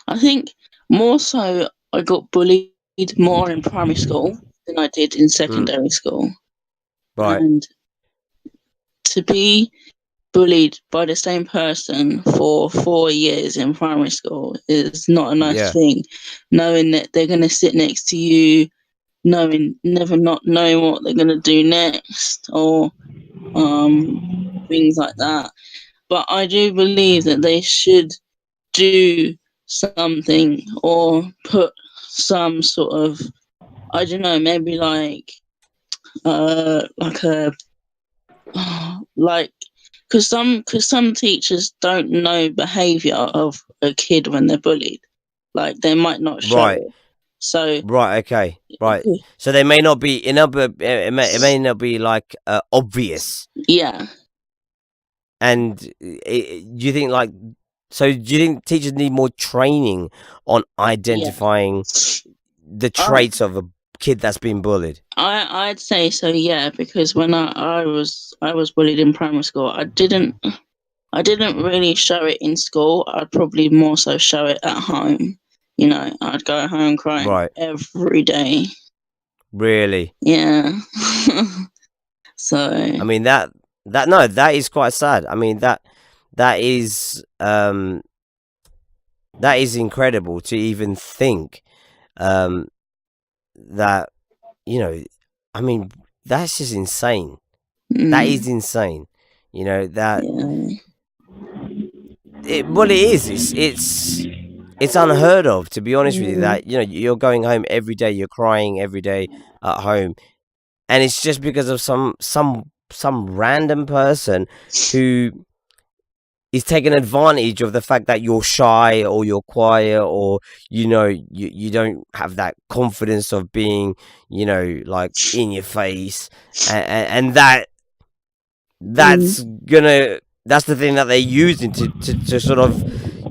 I think more so, I got bullied more in primary school than I did in Mm, secondary school. right. And to be bullied by the same person for 4 years in primary school is not a nice Yeah. thing. Knowing that they're going to sit next to you, never not knowing what they're going to do next, or things like that. But I do believe that they should do something or put some sort of, I don't know, maybe like a like some teachers don't know behavior of a kid when they're bullied. Like they might not show Right. it. So Right. Okay. Right. So they may not be it may not be like obvious. yeah. And do you think like so? Do you think teachers need more training on identifying the traits of a kid that's been bullied? I'd say so, yeah, because when I was bullied in primary school, I didn't really show it in school. I'd probably more so show it at home. You know, I'd go home crying Right. every day. Really? Yeah. So I mean that is quite sad. I mean that is incredible to even think that, you know, I mean that's just insane. That is insane. You know that well, it is. It's unheard of, to be honest with you. That, you know, you're going home every day, you're crying every day at home, and it's just because of some random person who is taking advantage of the fact that you're shy or you're quiet, or, you know, you don't have that confidence of being, you know, like in your face, and that's the thing that they're using to sort of,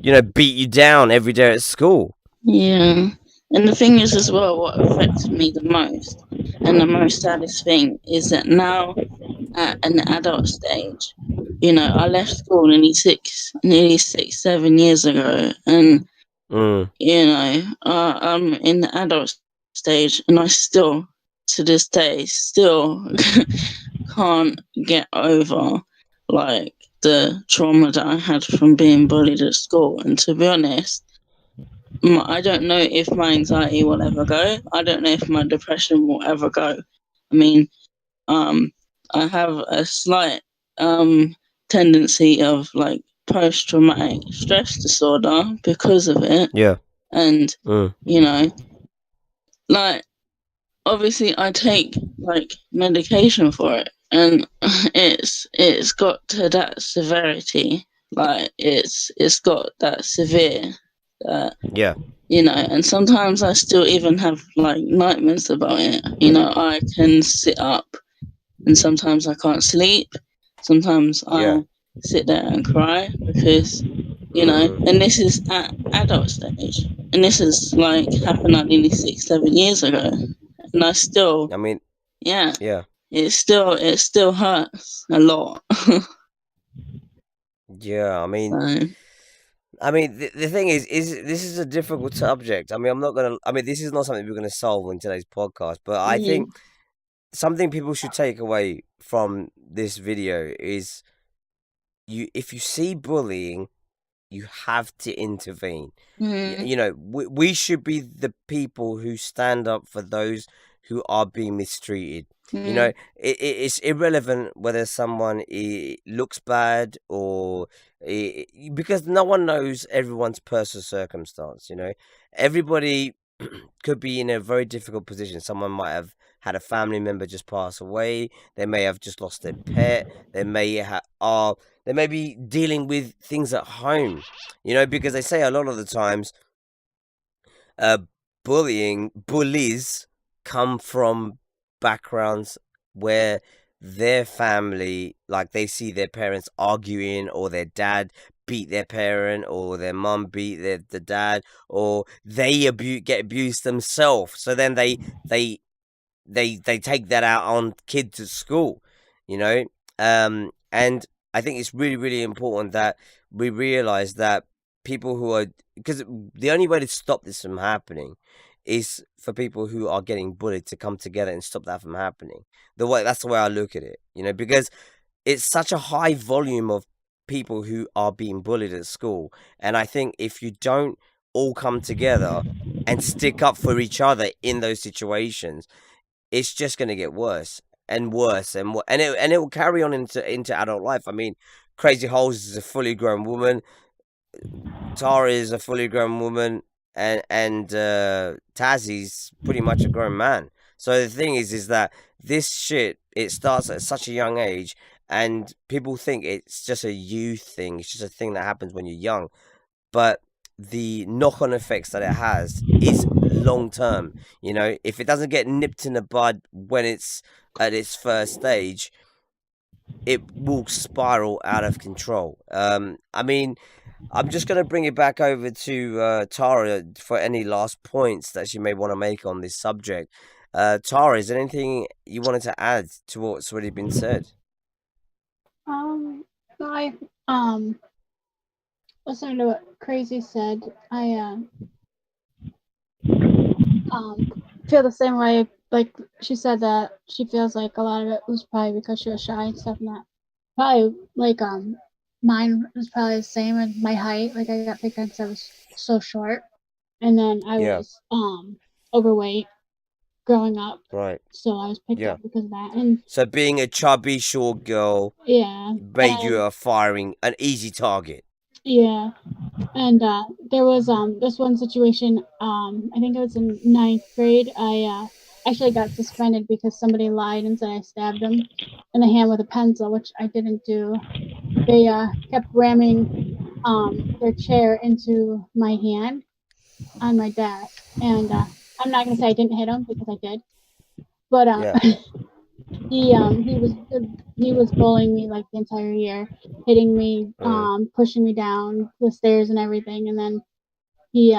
you know, beat you down every day at school. yeah. And the thing is as well, what affected me the most and the most saddest thing is that now at an adult stage, you know, I left school nearly 7 years ago, and you know, I'm in the adult stage, and I still, to this day, can't get over like the trauma that I had from being bullied at school. And to be honest, I don't know if my anxiety will ever go. I don't know if my depression will ever go. I mean, I have a slight tendency of like post-traumatic stress disorder because of it. Yeah. And you know, like obviously I take like medication for it, and it's got to that severity. Like it's got that severe that Yeah. you know, and sometimes I still even have like nightmares about it. You know, I can sit up and sometimes I can't sleep. Sometimes I sit there and cry because, you know, and this is at adult stage. And this is like happened like nearly 6-7 years ago. And I still, I mean, yeah, it still hurts a lot. Yeah, I mean, the thing is this is a difficult subject. I mean, this is not something we're gonna solve in today's podcast, but I think something people should take away from this video is if you see bullying, you have to intervene. You know, we should be the people who stand up for those who are being mistreated. You know, it's irrelevant whether someone looks bad or because no one knows everyone's personal circumstance. You know, everybody could be in a very difficult position. Someone might have had a family member just pass away. They may have just lost their pet. They may be dealing with things at home. You know, because they say a lot of the times, bullies come from backgrounds where their family, like they see their parents arguing, or their dad beat their parent, or their mum beat the dad, or they get abused themselves. So then they take that out on kids at school, you know. And I think it's really, really important that we realize that people who are, because the only way to stop this from happening is for people who are getting bullied to come together and stop that from happening. That's the way I look at it, you know, because it's such a high volume of people who are being bullied at school. And I think if you don't all come together and stick up for each other in those situations, it's just going to get worse and worse, and it will carry on into adult life. I mean, Crazy Holes is a fully grown woman. Tara is a fully grown woman, and Tazzy's pretty much a grown man. So the thing is that this shit, it starts at such a young age, and people think it's just a youth thing. It's just a thing that happens when you're young, but the knock-on effects that it has is long term. You know, if it doesn't get nipped in the bud when it's at its first stage, it will spiral out of control. I mean, I'm just going to bring it back over to Tara for any last points that she may want to make on this subject. Tara, is there anything you wanted to add to what's already been said? I listening to what Crazy said, I feel the same way. Like she said that she feels like a lot of it was probably because she was shy and stuff, and that probably like mine was probably the same in my height. Like I got picked on because I was so short, and then I Yeah. was overweight growing up, Right. so I was picked Yeah. up because of that. And So being a chubby, short girl yeah, made you an easy target. yeah. And there was this one situation. I think it was in 9th grade. I actually got suspended because somebody lied and said I stabbed them in the hand with a pencil, which I didn't do. They kept ramming their chair into my hand on my desk, and I'm not gonna say I didn't hit him because I did, but Yeah. he was bullying me like the entire year, hitting me, pushing me down the stairs and everything, and then he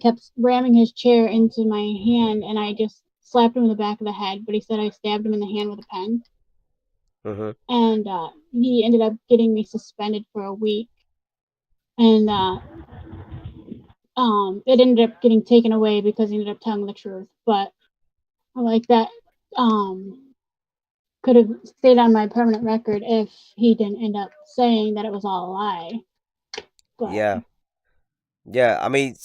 kept ramming his chair into my hand, and I just slapped him in the back of the head. But he said I stabbed him in the hand with a pen, and he ended up getting me suspended for a week, and it ended up getting taken away because he ended up telling the truth. But like that could have stayed on my permanent record if he didn't end up saying that it was all a lie. But Yeah. Yeah. I mean,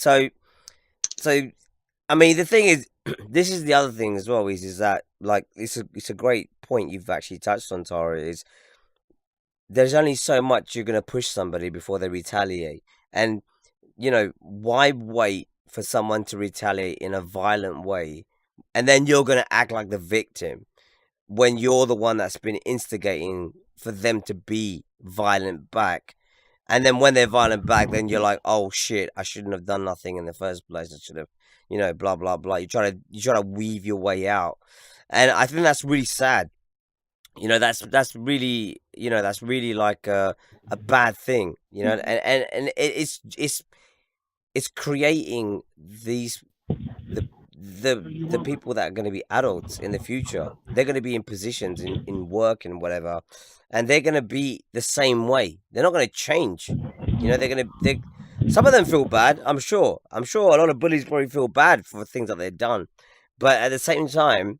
I mean, the thing is, this is the other thing as well. Is that like it's a great point you've actually touched on, Tara. Is there's only so much you're gonna push somebody before they retaliate, and you know why wait for someone to retaliate in a violent way, and then you're gonna act like the victim when you're the one that's been instigating for them to be violent back. And then when they're violent back, then you're like, oh shit, I shouldn't have done nothing in the first place. I should have, blah blah blah. You try to weave your way out, and I think that's really sad. That's really that's really like a bad thing. And it's creating the people that are going to be adults in the future. They're going to be in positions in work and whatever, and they're going to be the same way. They're not going to change. Some of them feel bad. I'm sure a lot of bullies probably feel bad for things that they've done, but at the same time,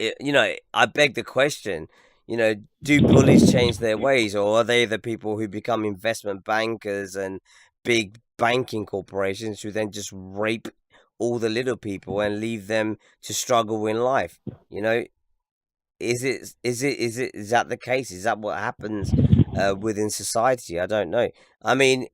I beg the question. Do bullies change their ways, or are they the people who become investment bankers and big banking corporations who then just rape all the little people and leave them to struggle in life? Is that the case? Is that what happens within society? I don't know. I mean,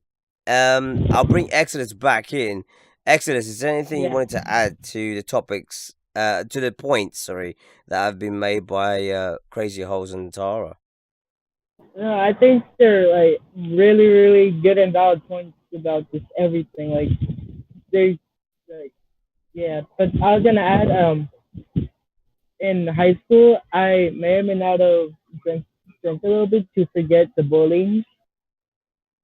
I'll bring Exodus back in. Exodus, is there anything you wanted to add to the topics, to the points, sorry, that have been made by Crazy Holes and Tara? No, I think they're like really, really good and valid points about just everything. Like they, like yeah. But I was gonna add, in high school, I may or may not have drunk a little bit to forget the bullying,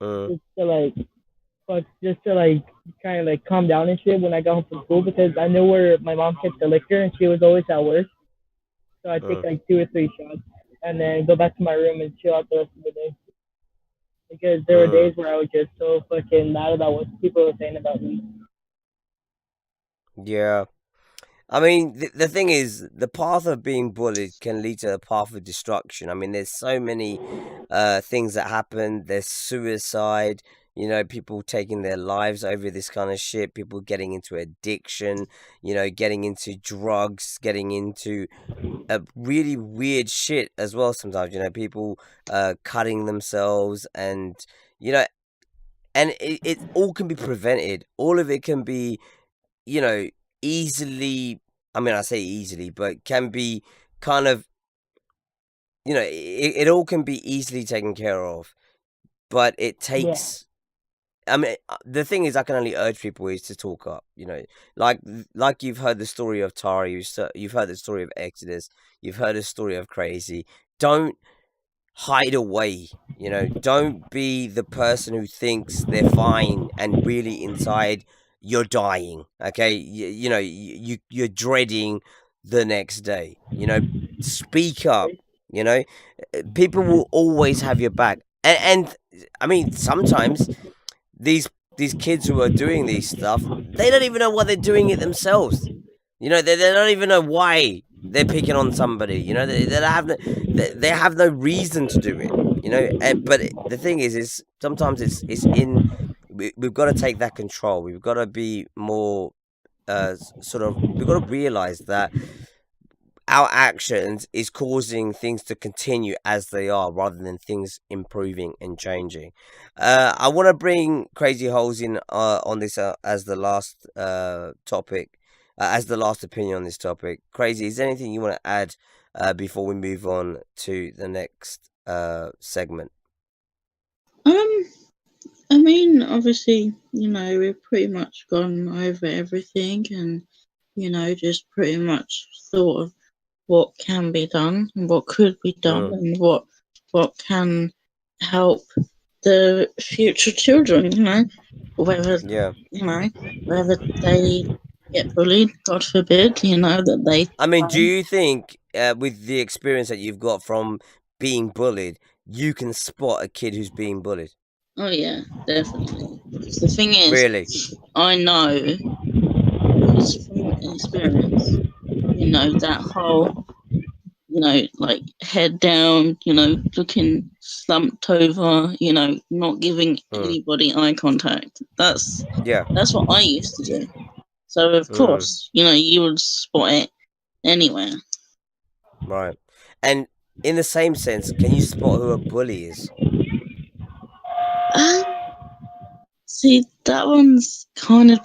just to like, just to like kind of like calm down and shit when I got home from school because I knew where my mom kept the liquor and she was always at work. So I take like 2 or 3 shots and then go back to my room and chill out the rest of the day. Because there were days where I was just so fucking mad about what people were saying about me. Yeah. I mean, the thing is, the path of being bullied can lead to a path of destruction. I mean, there's so many things that happen. There's suicide, people taking their lives over this kind of shit, people getting into addiction, getting into drugs, getting into a really weird shit as well sometimes, people cutting themselves and it all can be prevented. All of it can be, easily I mean, I say easily, but can be kind of, it all can be easily taken care of, but it Yeah. takes. I mean, the thing is, I can only urge people is to talk up. Like you've heard the story of Tara, you've heard the story of Exodus, you've heard the story of Crazy. Don't hide away. Don't be the person who thinks they're fine and really inside you're dying. Okay, you're dreading the next day. Speak up. You know, people will always have your back, and I mean sometimes these these kids who are doing these stuff, they don't even know why they're doing it themselves. They don't even know why they're picking on somebody. They have no reason to do it. But the thing is sometimes we've got to take that control. We've got to be more we've got to realize that our actions is causing things to continue as they are rather than things improving and changing. I want to bring Crazy Holes in on this as the last topic, as the last opinion on this topic. Crazy, is there anything you want to add before we move on to the next segment? I mean, obviously, we've pretty much gone over everything and, just pretty much thought of what can be done and what could be done and what can help the future children, whether whether they get bullied, God forbid, that they I mean, do you think with the experience that you've got from being bullied, you can spot a kid who's being bullied? Oh yeah, definitely. Because the thing is, Really? I know, because from experience, that whole, like head down, looking slumped over, not giving anybody eye contact. That's what I used to do. So of course, you would spot it anywhere. Right. And in the same sense, can you spot who a bully is? See, that one's kind of,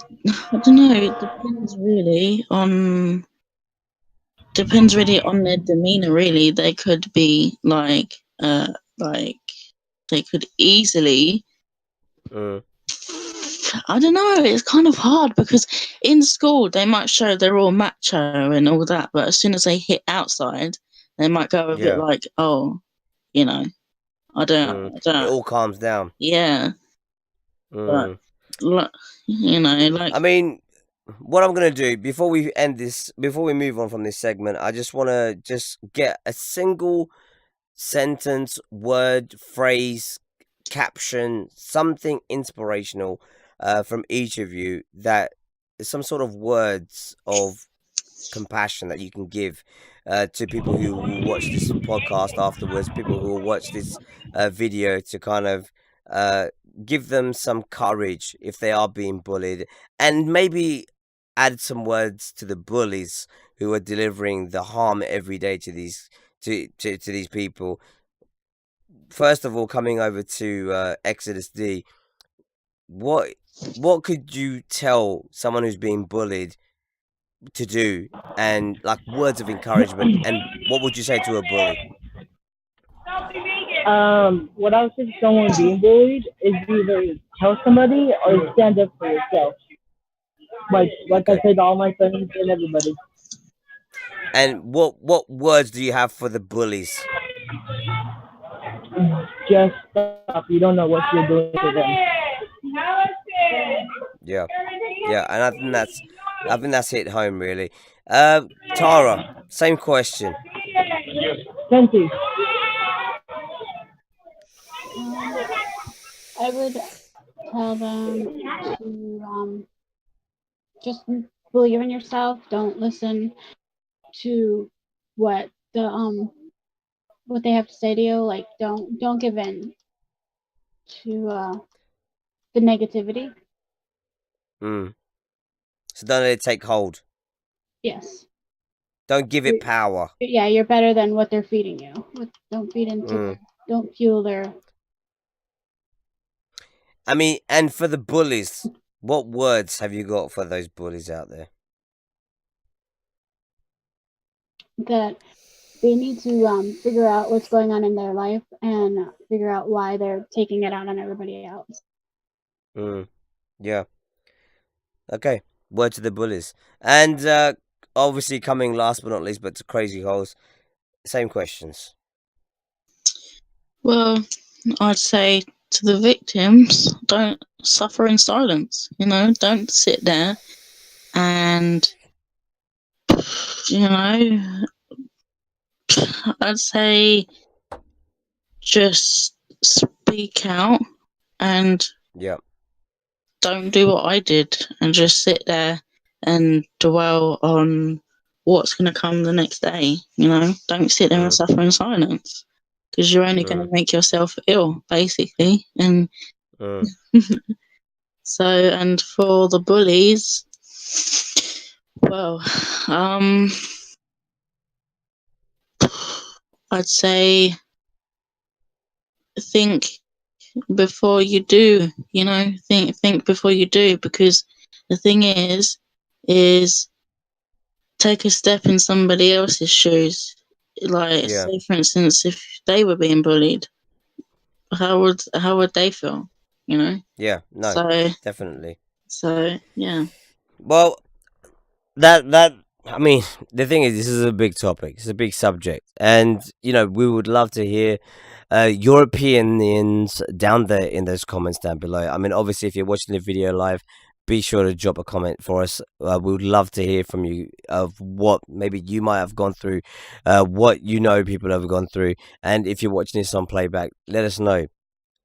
I don't know, it depends really on their demeanor, really. They could be like they could easily, I don't know, it's kind of hard because in school they might show they're all macho and all that, but as soon as they hit outside, they might go a bit like, oh, I don't. It all calms down. Yeah. But, like. I mean, what I'm gonna do before we end this, before we move on from this segment, I just want to get a single sentence, word, phrase, caption, something inspirational from each of you, that some sort of words of compassion that you can give to people who will watch this podcast afterwards, people who will watch this video, to kind of give them some courage if they are being bullied, and maybe add some words to the bullies who are delivering the harm every day to these people. First of all, coming over to Exodus D, what could you tell someone who's being bullied to do, and like words of encouragement, and what would you say to a bully? What I would say to someone being bullied is either tell somebody or stand up for yourself. Like I said to all my friends and everybody. And what words do you have for the bullies? Just stop. You don't know what you're doing to them. Yeah, and I think that's hit home really. Tara, same question. Thank you. I would tell them to just believe in yourself. Don't listen to what what they have to say to you. Like don't give in to the negativity. So don't let it take hold. Yes. Don't give it power. Yeah, you're better than what they're feeding you. Don't feed into don't fuel their. I mean, and for the bullies, what words have you got for those bullies out there? that they need to figure out what's going on in their life and figure out why they're taking it out on everybody else. Yeah. Okay. Word to the bullies. And obviously coming last but not least, but to Crazy Holes, same questions. Well, I'd say to the victims, don't suffer in silence. Don't sit there and, I'd say just speak out and Yeah. don't do what I did and just sit there and dwell on what's going to come the next day. Don't sit there and suffer in silence, because you're only going to make yourself ill, basically. And so, and for the bullies, well, I'd say think before you do. Think before you do, because the thing is take a step in somebody else's shoes. Like, say for instance, if they were being bullied, how would they feel? Yeah, no, So definitely. So yeah. Well, that I mean, the thing is, this is a big topic. It's a big subject, and we would love to hear your opinions down there in those comments down below. I mean, obviously, if you're watching the video live, be sure to drop a comment for us. We would love to hear from you of what maybe you might have gone through, what people have gone through, and if you're watching this on playback, let us know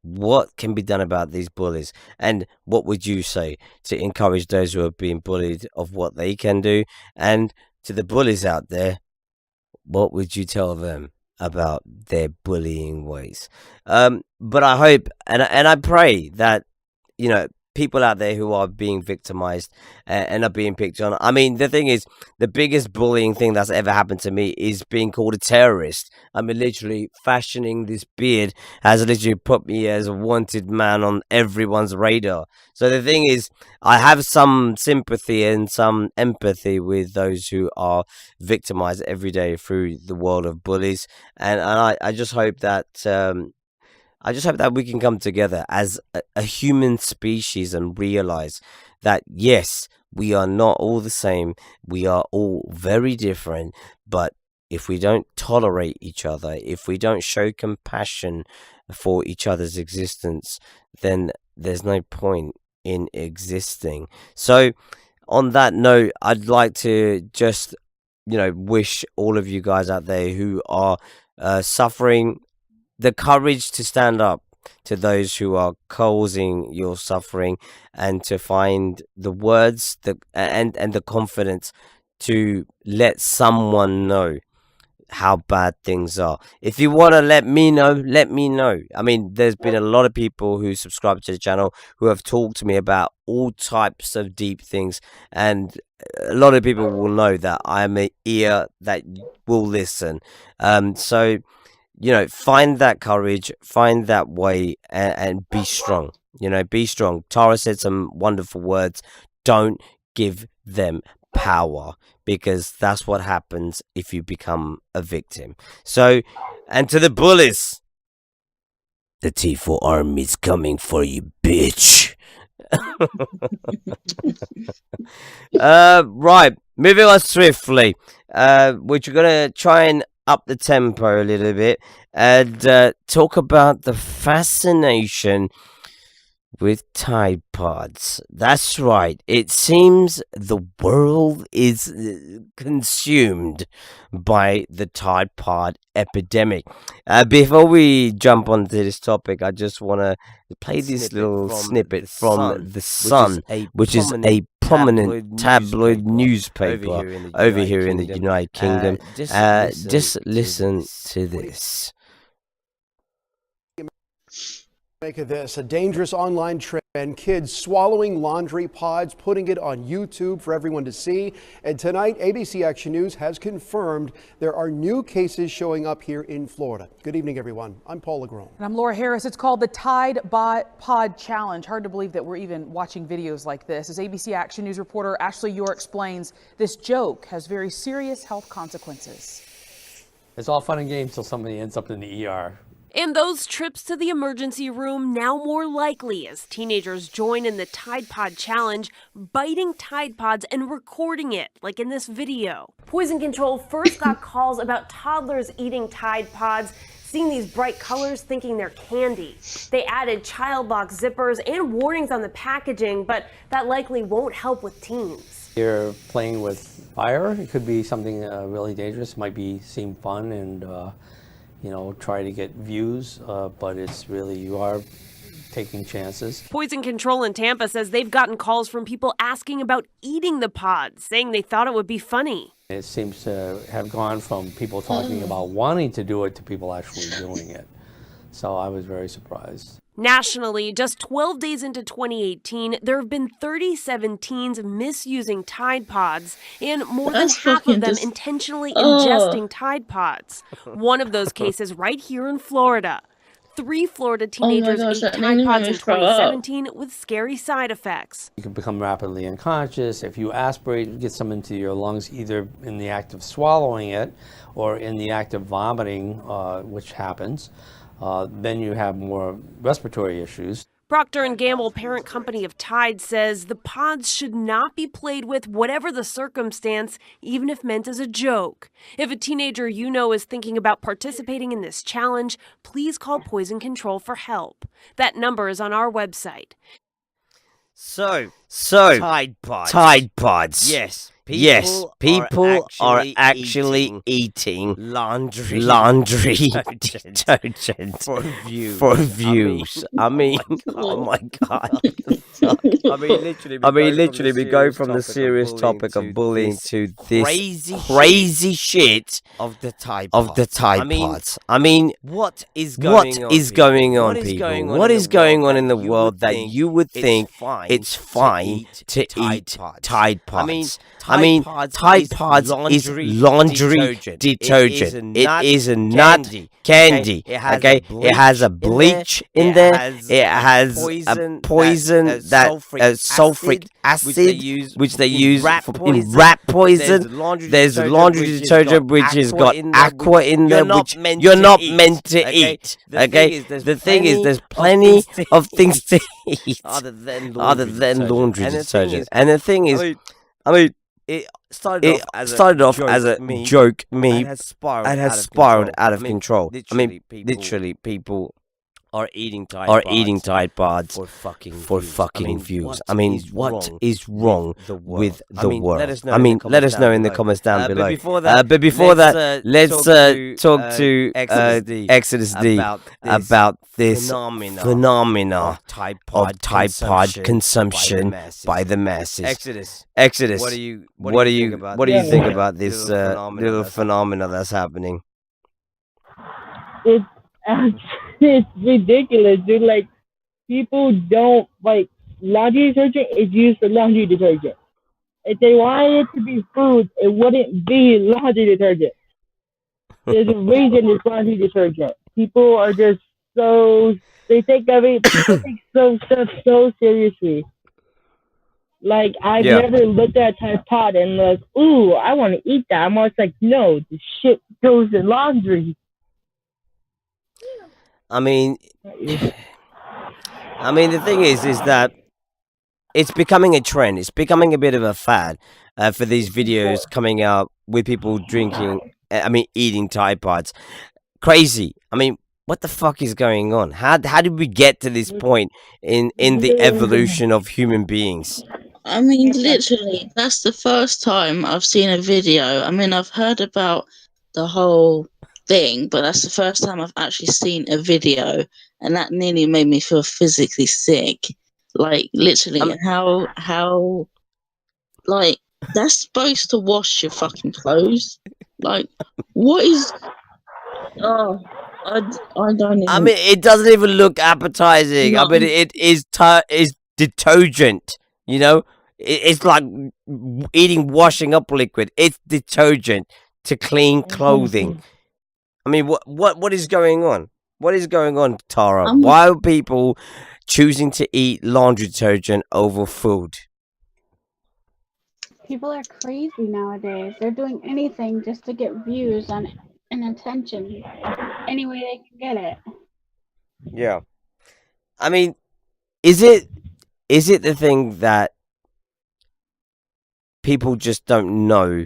what can be done about these bullies, and what would you say to encourage those who are being bullied of what they can do, and to the bullies out there, what would you tell them about their bullying ways? But I hope and I pray that people out there who are being victimized and are being picked on. I mean, the thing is, the biggest bullying thing that's ever happened to me is being called a terrorist. I mean, literally, fashioning this beard has literally put me as a wanted man on everyone's radar. So the thing is, I have some sympathy and some empathy with those who are victimized every day through the world of bullies, and I just hope that we can come together as a human species and realize that, yes, we are not all the same. We are all very different. But if we don't tolerate each other, if we don't show compassion for each other's existence, then there's no point in existing. So, on that note, I'd like to just, wish all of you guys out there who are suffering the courage to stand up to those who are causing your suffering, and to find the words and the confidence to let someone know how bad things are. If you want to let me know. I mean, there's been a lot of people who subscribe to the channel who have talked to me about all types of deep things, and a lot of people will know that I'm an ear that will listen. So find that courage, find that way, and be strong. Be strong. Tara said some wonderful words. Don't give them power, because that's what happens if you become a victim. So, and to the bullies, the T4 army's coming for you, bitch. Right, moving on swiftly, which we're gonna try and up the tempo a little bit and talk about the fascination with TidePODs. That's right. It seems the world is consumed by the TidePOD epidemic. Before we jump onto this topic, I just want to play this little snippet from The Sun, which is a prominent tabloid newspaper over here in the United Kingdom. Just listen to this. Make of this a dangerous online trend, kids swallowing laundry pods, putting it on YouTube for everyone to see. And tonight, ABC Action News has confirmed there are new cases showing up here in Florida. Good evening, everyone. I'm Paul Legrone. And I'm Laura Harris. It's called the TidePOD Challenge. Hard to believe that we're even watching videos like this. As ABC Action News reporter Ashley Yore explains, this joke has very serious health consequences. It's all fun and games till somebody ends up in the ER. And those trips to the emergency room now more likely as teenagers join in the TidePod challenge, biting Tide Pods and recording it, like in this video. Poison Control first got calls about toddlers eating Tide Pods, seeing these bright colors thinking they're candy. They added child lock zippers and warnings on the packaging, but that likely won't help with teens. You're playing with fire. It could be something really dangerous. It might seem fun and try to get views, but it's really, you are taking chances. Poison Control in Tampa says they've gotten calls from people asking about eating the pods, saying they thought it would be funny. It seems to have gone from people talking about wanting to do it to people actually doing it. So I was very surprised. Nationally, just 12 days into 2018, there have been 37 teens misusing Tide Pods, and more than half of them intentionally ingesting Tide Pods. One of those cases right here in Florida. 3 Florida teenagers ate Tide Pods in 2017 with scary side effects. You can become rapidly unconscious. If you aspirate, you get some into your lungs, either in the act of swallowing it or in the act of vomiting, which happens. Then you have more respiratory issues. Procter & Gamble, parent company of Tide, says the pods should not be played with whatever the circumstance, even if meant as a joke. If a teenager you know is thinking about participating in this challenge, please call Poison Control for help. That number is on our website. So Tide Pods. People are actually eating laundry detergent for views. I mean, oh my god. I mean, literally, we go from the serious topic of bullying to this crazy shit of the Tide Pods. I mean, what is going on, people? What is going on in the world that you would think it's fine to eat Tide Pods? I mean, Tide Pods is laundry detergent. It is not candy. Okay, it has a bleach in there. It has a poison that sulfuric acid, which they use in rat poison. There's laundry detergent which has got aqua in there, which you're not meant to eat. Okay, the thing is, there's plenty of things to eat other than laundry detergent. And the thing is, I mean. It started off as a joke meme and has spiraled out of control. I mean, literally, people are eating Tide Pods for fucking views. I mean, what is wrong with the world? I mean, let us know in the comments down below. But before that, let's talk to Exodus D about this phenomena of Tide Pod consumption by the masses. Exodus, what do you think about this little phenomena that's happening? It's ridiculous, dude. Like, people don't, like, laundry detergent is used for laundry detergent. If they wanted it to be food, it wouldn't be laundry detergent. There's a reason it's laundry detergent. People are just they take stuff so seriously. Like, I've never looked at Tide Pod and like, ooh, I want to eat that. I'm always like, no, the shit goes in laundry. I mean, the thing is that it's becoming a trend. It's becoming a bit of a fad for these videos coming out with people eating Tide Pods. Crazy. I mean, what the fuck is going on? How did we get to this point in the evolution of human beings? I mean, literally, that's the first time I've seen a video. I mean, I've heard about the whole thing, but that's the first time I've actually seen a video, and that nearly made me feel physically sick. Like, literally, how like, that's supposed to wash your fucking clothes. Like, what is? Oh, I don't even. I mean, it doesn't even look appetizing. No. I mean, it is detergent. You know, it's like eating washing up liquid. It's detergent to clean clothing. I mean, what is going on? What is going on, Tara? Why are people choosing to eat laundry detergent over food? People are crazy nowadays. They're doing anything just to get views on and attention any way they can get it. Yeah. I mean, is it the thing that people just don't know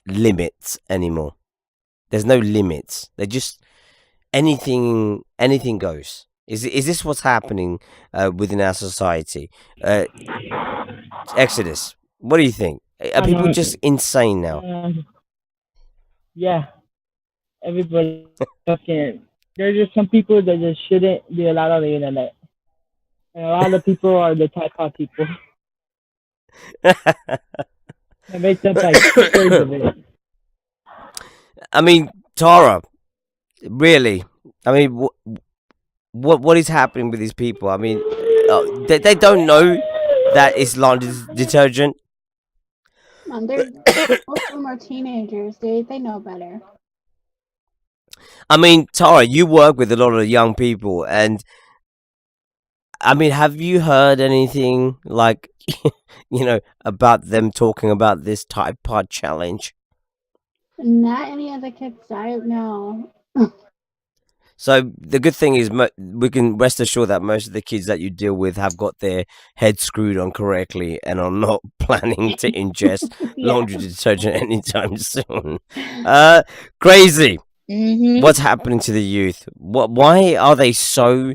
limits anymore? There's no limits. They just anything goes. Is this what's happening within our society? Exodus, what do you think? Are people just insane now? Yeah, everybody fucking. There's just some people that just shouldn't be allowed on the internet, and a lot of people are the TidePod people. It makes them like scared of it. I mean, Tara, really? I mean, what is happening with these people? I mean, they don't know that it's laundry detergent. They're most of them are teenagers. They know better. I mean, Tara, you work with a lot of young people, and I mean, have you heard anything like, about them talking about this TidePod challenge? Not any of the kids died. No. So the good thing is we can rest assured that most of the kids that you deal with have got their head screwed on correctly and are not planning to ingest laundry detergent anytime soon. Crazy. Mm-hmm. What's happening to the youth? Why are they so?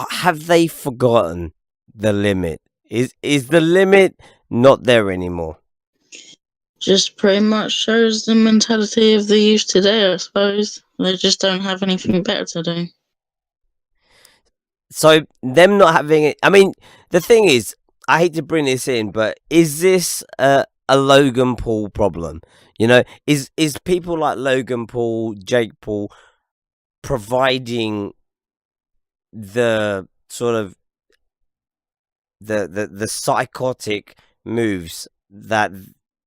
Have they forgotten the limit? Is the limit not there anymore? Just pretty much shows the mentality of the youth today, I suppose. They just don't have anything better to do. So them not having it. I mean, the thing is, I hate to bring this in, but is this a Logan Paul problem? Is people like Logan Paul, Jake Paul, providing the sort of the psychotic moves that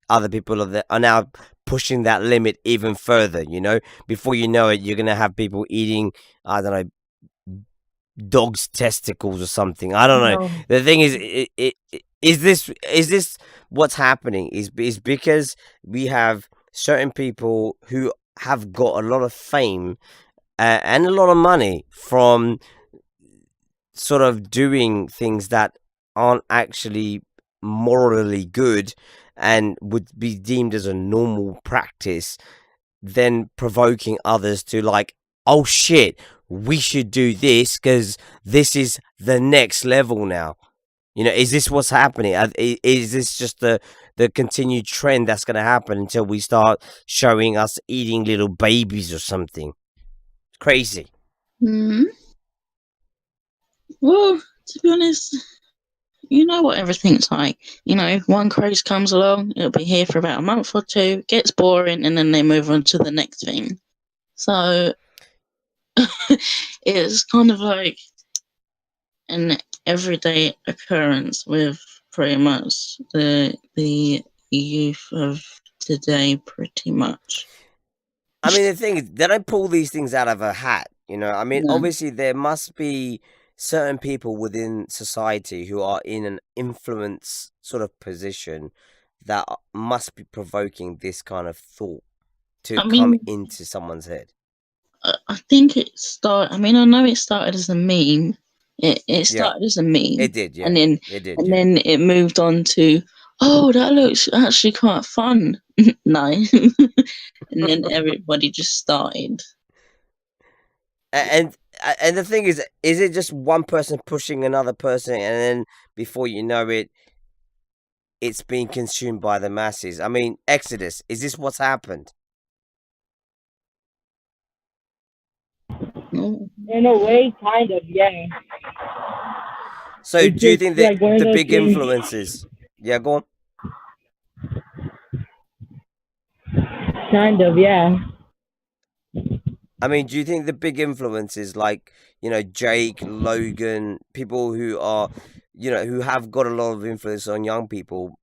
other people are now pushing that limit even further? Before you know it, you're gonna have people eating, I don't know, dog's testicles or something. I don't know. The thing is, is this what's happening? Is because we have certain people who have got a lot of fame and a lot of money from sort of doing things that aren't actually morally good and would be deemed as a normal practice, then provoking others to like, oh shit, we should do this because this is the next level now. Is this what's happening? Is this just the continued trend that's going to happen until we start showing us eating little babies or something? Crazy. Hmm. Well, to be honest, you know what everything's like. One craze comes along, it'll be here for about a month or two, gets boring, and then they move on to the next thing. So it's kind of like an everyday occurrence with pretty much the youth of today, pretty much. I mean, the thing is, they don't pull these things out of a hat. I mean, No. obviously, there must be certain people within society who are in an influence sort of position that must be provoking this kind of thought to come into someone's head. I think it started. I mean, I know it started as a meme. It started as a meme. It did, yeah. And then then it moved on to, oh, that looks actually quite fun. No. And then everybody just started. And the thing is it just one person pushing another person, and then before you know it, it's being consumed by the masses? I mean, Exodus, is this what's happened? In a way, kind of, yeah. So It's do you just think that like one of the those big things- influences? Yeah, go on. Kind of, yeah. I mean, do you think the big influences like, Jake, Logan, people who are, who have got a lot of influence on young people,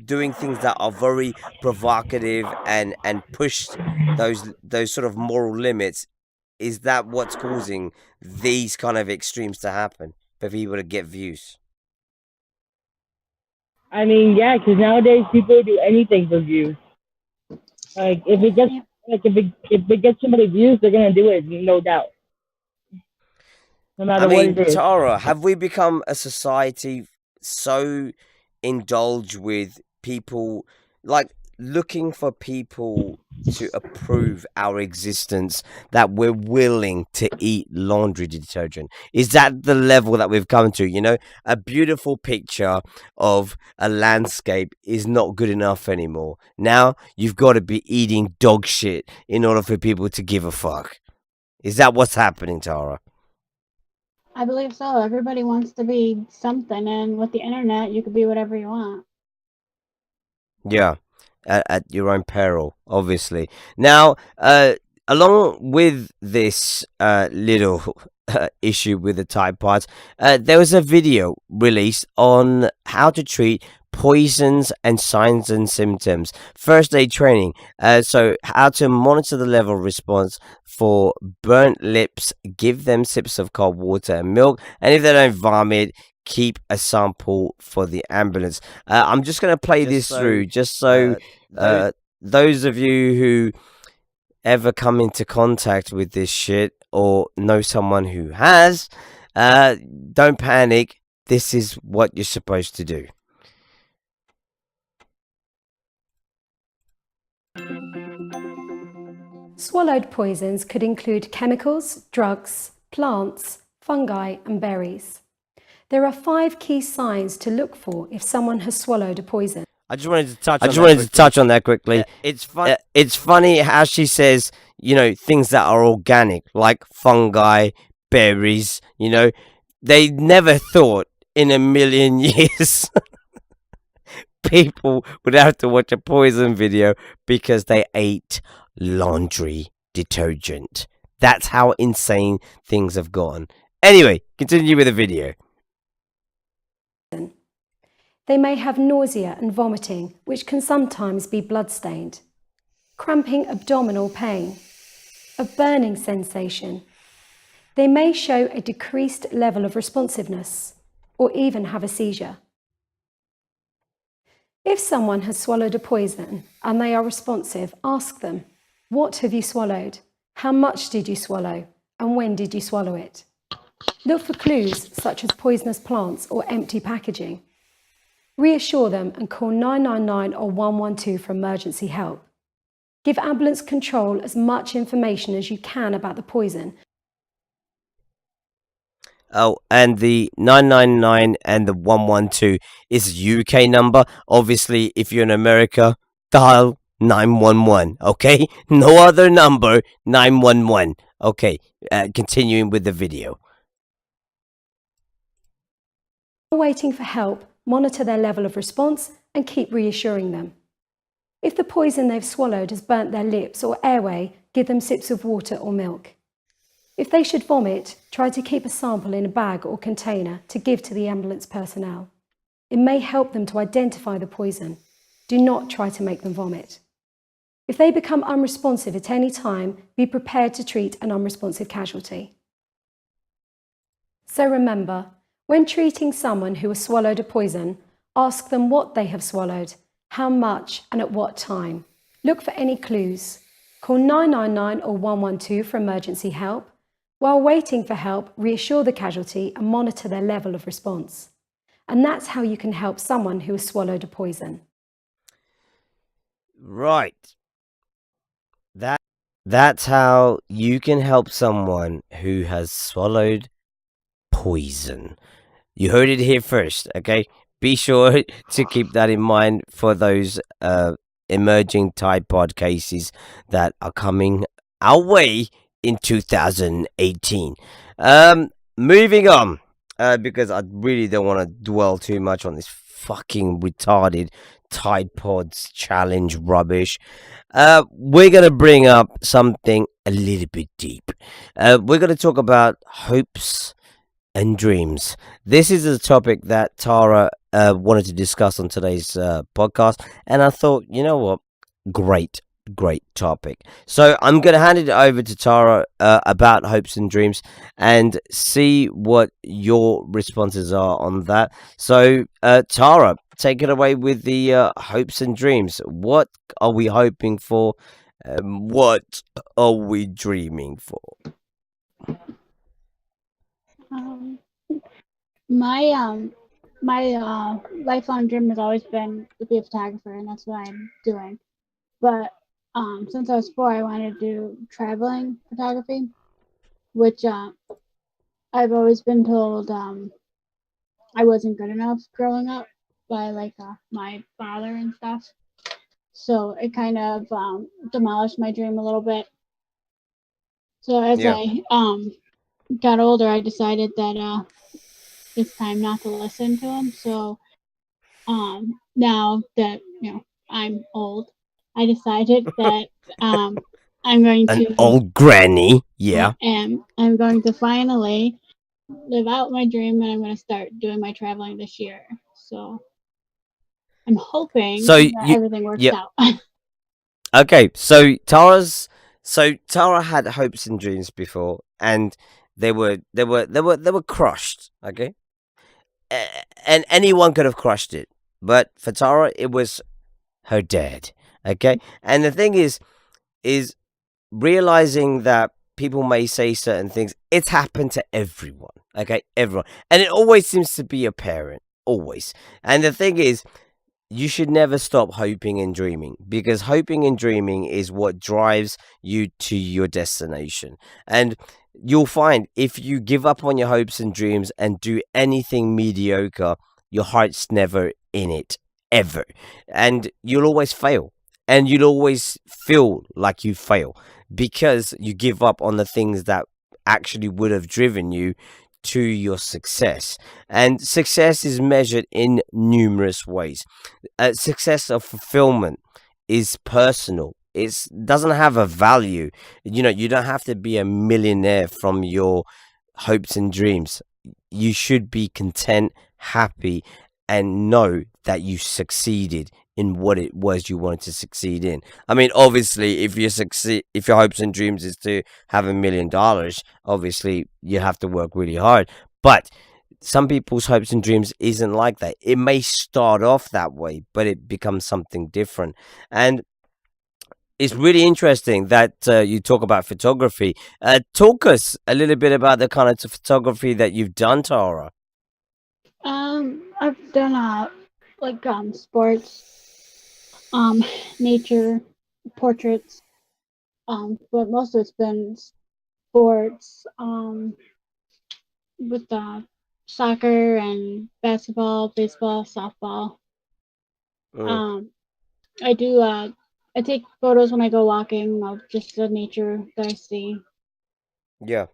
doing things that are very provocative and push those sort of moral limits, is that what's causing these kind of extremes to happen for people to get views? I mean, yeah, because nowadays people do anything for views. Like, if it Like if it gets somebody views, they're gonna do it, no doubt, no I matter what mean, it is. Tara, have we become a society so indulged with people like looking for people to approve our existence that we're willing to eat laundry detergent? Is that the level that we've come to? You know, a beautiful picture of a landscape is not good enough anymore. Now you've got to be eating dog shit in order for people to give a fuck. Is that what's happening, Tara? I believe so. Everybody wants to be something, and with the internet, you could be whatever you want. Yeah, at your own peril, obviously. Now, along with this little issue with the TidePODs, there was a video released on how to treat poisons and signs and symptoms. First aid training. So how to monitor the level of response for burnt lips. Give them sips of cold water and milk, and if they don't vomit, keep a sample for the ambulance. I'm just going to play this through just so those of you who ever come into contact with this shit or know someone who has, don't panic. This is what you're supposed to do. Swallowed poisons could include chemicals, drugs, plants, fungi, and berries. There are 5 key signs to look for if someone has swallowed a poison. I just wanted to touch on that quickly. It's funny how she says, you know, things that are organic, like fungi, berries. You know, they never thought in a million years people would have to watch a poison video because they ate laundry detergent. That's how insane things have gone. Anyway, continue with the video. They may have nausea and vomiting, which can sometimes be blood-stained, cramping abdominal pain, a burning sensation. They may show a decreased level of responsiveness, or even have a seizure. If someone has swallowed a poison and they are responsive, ask them, "What have you swallowed? How much did you swallow? And when did you swallow it?" Look for clues such as poisonous plants or empty packaging. Reassure them and call 999 or 112 for emergency help. Give ambulance control as much information as you can about the poison. Oh, and the 999 and the 112 is a UK number. Obviously, if you're in America, dial 911, okay? No other number, 911. Okay, continuing with the video. While waiting for help, monitor their level of response and keep reassuring them. If the poison they've swallowed has burnt their lips or airway, give them sips of water or milk. If they should vomit, try to keep a sample in a bag or container to give to the ambulance personnel. It may help them to identify the poison. Do not try to make them vomit. If they become unresponsive at any time, be prepared to treat an unresponsive casualty. So remember, when treating someone who has swallowed a poison, ask them what they have swallowed, how much and at what time. Look for any clues. Call 999 or 112 for emergency help. While waiting for help, reassure the casualty and monitor their level of response. And that's how you can help someone who has swallowed a poison. Right. That's how you can help someone who has swallowed poison. You heard it here first, okay? Be sure to keep that in mind for those emerging TidePod cases that are coming our way in 2018. Moving on, because I really don't want to dwell too much on this fucking retarded TidePODS challenge rubbish. We're going to bring up something a little bit deep. We're going to talk about hopes and dreams. This is a topic that Tara wanted to discuss on today's podcast, and I thought, you know what? Great topic. So I'm going to hand it over to Tara about hopes and dreams and see what your responses are on that. So Tara, take it away with the hopes and dreams. What are we hoping for What are we dreaming for? Um, my lifelong dream has always been to be a photographer, and that's what I'm doing. But since I was 4, I wanted to do traveling photography, which I've always been told I wasn't good enough growing up by my father and stuff. So it kind of demolished my dream a little bit. So as Yeah. I got older, I decided that it's time not to listen to him. So now that I'm old, I decided that I'm going An to old granny. Yeah. I'm going to finally live out my dream, and I'm going to start doing my traveling this year. So I'm hoping So that you. everything works Yep. out. Okay. So Tara had hopes and dreams before, and they were crushed. Okay. And anyone could have crushed it, but for Tara, it was her dad. Okay. And the thing is realizing that people may say certain things. It's happened to everyone. Okay, everyone, and it always seems to be a parent. Always. And the thing is, you should never stop hoping and dreaming, because hoping and dreaming is what drives you to your destination. And you'll find if you give up on your hopes and dreams and do anything mediocre, your heart's never in it, ever. And you'll always fail. And you'll always feel like you fail because you give up on the things that actually would have driven you to your success. And success is measured in numerous ways. Success of fulfillment is personal. It doesn't have a value. You don't have to be a millionaire from your hopes and dreams. You should be content, happy, and know that you succeeded in what it was you wanted to succeed in. I mean, obviously, if your hopes and dreams is to have $1 million, obviously you have to work really hard. But some people's hopes and dreams isn't like that. It may start off that way, but it becomes something different. And it's really interesting that you talk about photography. Talk us a little bit about the kind of photography that you've done, Tara. I've done sports, nature, portraits, but most of it's been sports, with soccer and basketball, baseball, softball. Mm, Um, I do. I take photos when I go walking of just the nature that I see, yeah.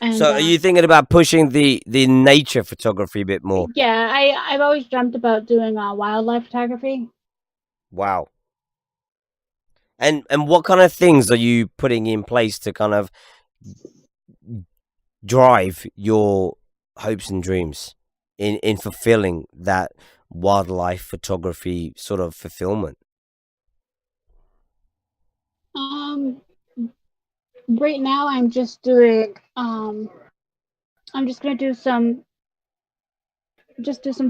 and So, are you thinking about pushing the nature photography a bit more? yeah, I've always dreamt about doing wildlife photography. Wow. And what kind of things are you putting in place to kind of drive your hopes and dreams in fulfilling that wildlife photography sort of fulfillment? Um, right now I'm just doing. I'm just gonna do some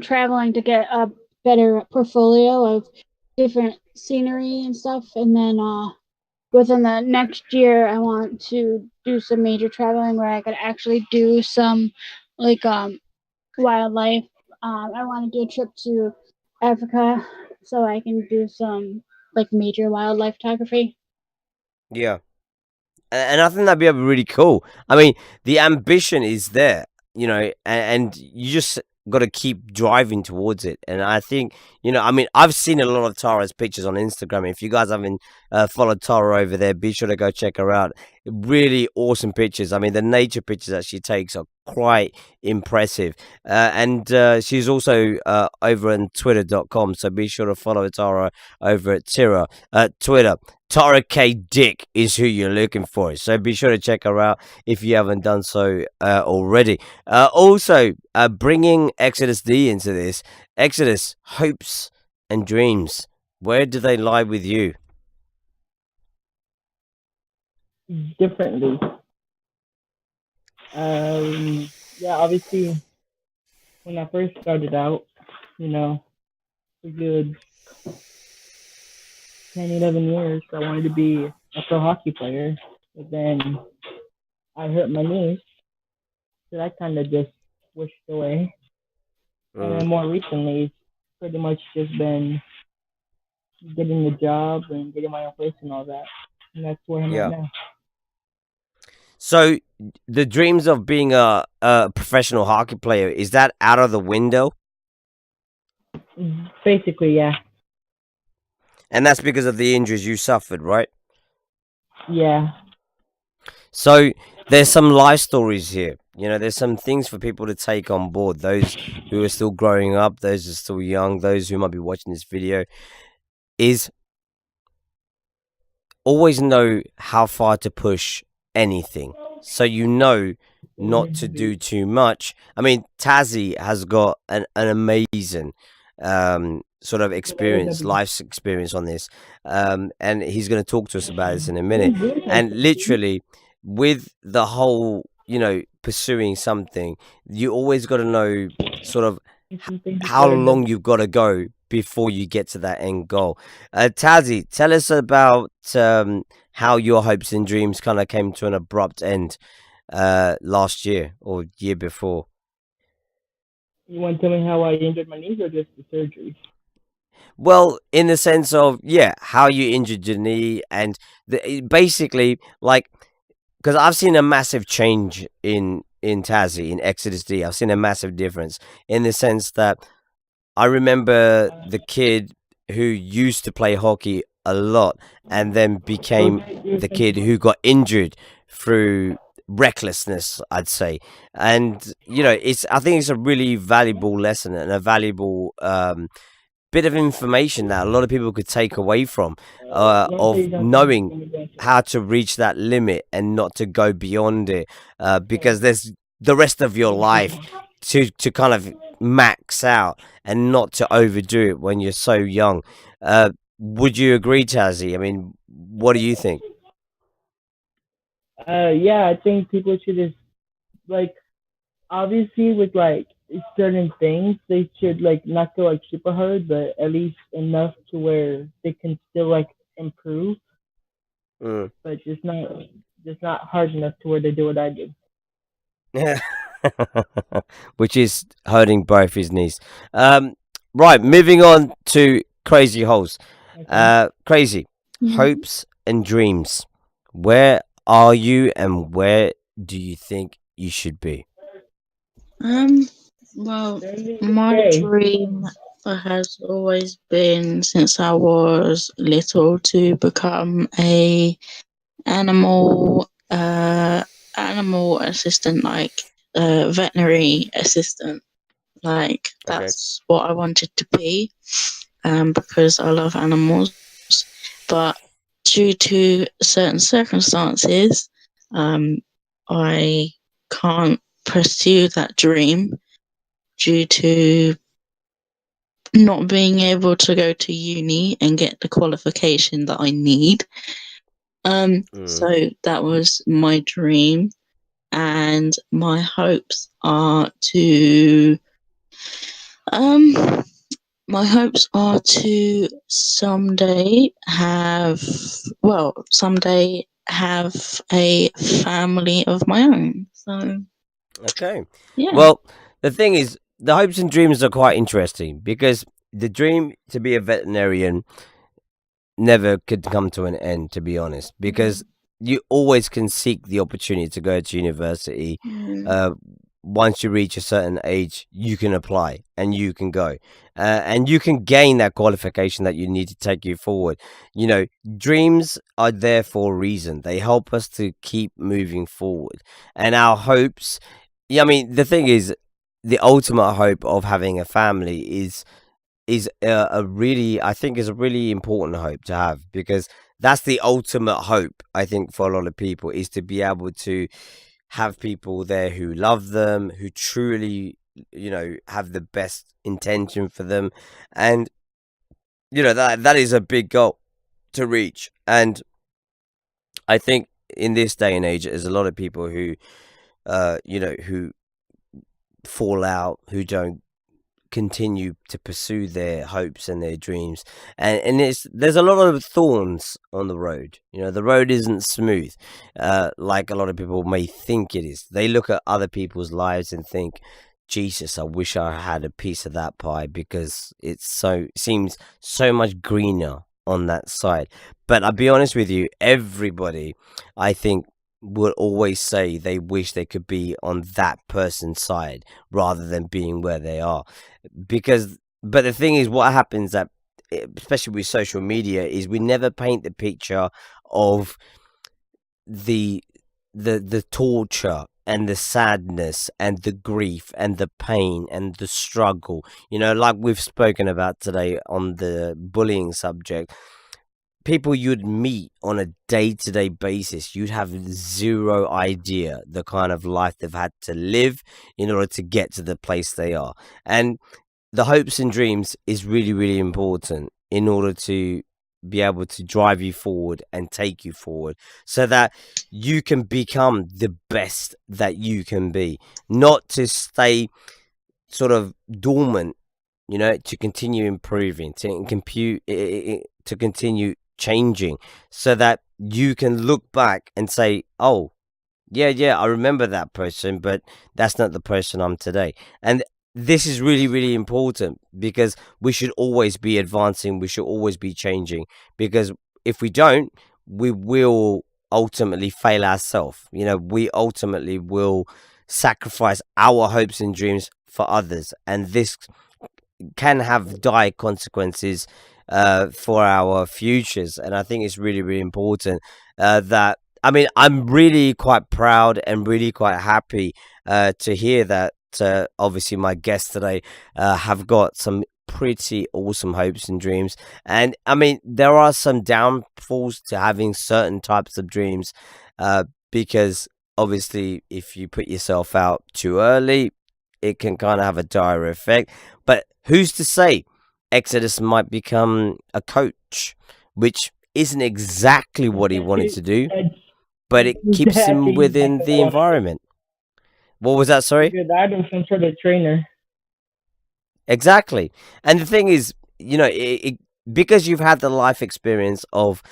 traveling to get a better portfolio of different scenery and stuff, and then within the next year I want to do some major traveling where I could actually do some like wildlife. I want to do a trip to Africa so I can do some like major wildlife photography. Yeah. And I think that'd be really cool. I mean, the ambition is there, and you just got to keep driving towards it. And I think, I mean, I've seen a lot of Tara's pictures on Instagram. If you guys haven't followed Tara over there, be sure to go check her out. Really awesome pictures. I mean, the nature pictures that she takes are quite impressive. And she's also over on twitter.com. So be sure to follow Tara over at Twitter. Tara K. Dick is who you're looking for. So be sure to check her out if you haven't done so already. Also, bringing Exodus D into this. Exodus, hopes and dreams. Where do they lie with you? Differently. Yeah, obviously, when I first started out, you know, a good 10, 11 years, I wanted to be a pro hockey player. But then I hurt my knee, so that kind of just pushed away. And then more recently, it's pretty much just been getting the job and getting my own place and all that. And that's where I'm at now. So the dreams of being a professional hockey player, is that out of the window? Basically, yeah. And that's because of the injuries you suffered, right? Yeah. So there's some life stories here. You know, there's some things for people to take on board. Those who are still growing up, those who are still young, those who might be watching this video, is always know how far to push anything. So you know not to do too much. I mean, Tazzy has got an amazing sort of experience, life's experience on this. And he's going to talk to us about this in a minute. And literally, with the whole, you know, pursuing something, you always got to know sort of how long you've got to go before you get to that end goal. Tazzy, tell us about how your hopes and dreams kind of came to an abrupt end last year or year before. You want to tell me how I injured my knees or just the surgery? Well, in the sense of, yeah, how you injured your knee and basically, like, because I've seen a massive change in Tazzy, in Exodus D. I've seen a massive difference in the sense that I remember the kid who used to play hockey a lot and then became the kid who got injured through recklessness, I'd say. And, you know, I think it's a really valuable lesson and a valuable bit of information that a lot of people could take away from of knowing how to reach that limit and not to go beyond it, because there's the rest of your life to kind of max out and not to overdo it when you're so young. Would you agree, Tazzy? I mean, what do you think? Yeah, I think people should just, like, obviously with like certain things, they should like not go like super hard, but at least enough to where they can still like improve, but just not hard enough to where they do what I did. Which is hurting both his knees. Right, moving on to Crazy Holes. Crazy, hopes and dreams. Where are you and where do you think you should be? Well, my dream has always been since I was little to become a animal assistant, like veterinary assistant. Like that's what I wanted to be, because I love animals. But due to certain circumstances, I can't pursue that dream due to not being able to go to uni and get the qualification that I need. So that was my dream, and my hopes are to someday have a family of my own. So okay. Yeah. Well, the thing is, the hopes and dreams are quite interesting because the dream to be a veterinarian never could come to an end, to be honest, because you always can seek the opportunity to go to university. Once you reach a certain age, you can apply and you can go, and you can gain that qualification that you need to take you forward. You know, dreams are there for a reason. They help us to keep moving forward, and our hopes. Yeah, I mean, the thing is, the ultimate hope of having a family is a really, I think, is a really important hope to have, because that's the ultimate hope, I think, for a lot of people, is to be able to have people there who love them, who truly, you know, have the best intention for them. And, you know, that is a big goal to reach. And I think in this day and age, there's a lot of people who, you know, who fall out, who don't continue to pursue their hopes and their dreams. And there's a lot of thorns on the road. You know, the road isn't smooth, like a lot of people may think it is. They look at other people's lives and think, Jesus, I wish I had a piece of that pie, because seems so much greener on that side. But I'll be honest with you, everybody, I think, would always say they wish they could be on that person's side rather than being where they are. But the thing is, what happens, that especially with social media, is we never paint the picture of the torture and the sadness and the grief and the pain and the struggle. You know, like we've spoken about today on the bullying subject, people you'd meet on a day-to-day basis, you'd have zero idea the kind of life they've had to live in order to get to the place they are. And the hopes and dreams is really, really important in order to be able to drive you forward and take you forward, so that you can become the best that you can be, not to stay sort of dormant, you know, to continue improving, to continue changing, so that you can look back and say, oh yeah, I remember that person, but that's not the person I'm today. And this is really, really important, because we should always be advancing, we should always be changing, because if we don't, we will ultimately fail ourselves. You know, we ultimately will sacrifice our hopes and dreams for others, and this can have dire consequences for our futures. And I think it's really, really important that, I mean, I'm really quite proud and really quite happy to hear that obviously my guests today have got some pretty awesome hopes and dreams. And I mean, there are some downfalls to having certain types of dreams, because obviously if you put yourself out too early, it can kind of have a dire effect. But who's to say Exodus might become a coach, which isn't exactly what he wanted to do, but it keeps him within the environment. What was that? Sorry? That was some sort of trainer. Exactly. And the thing is, you know, because you've had the life experience of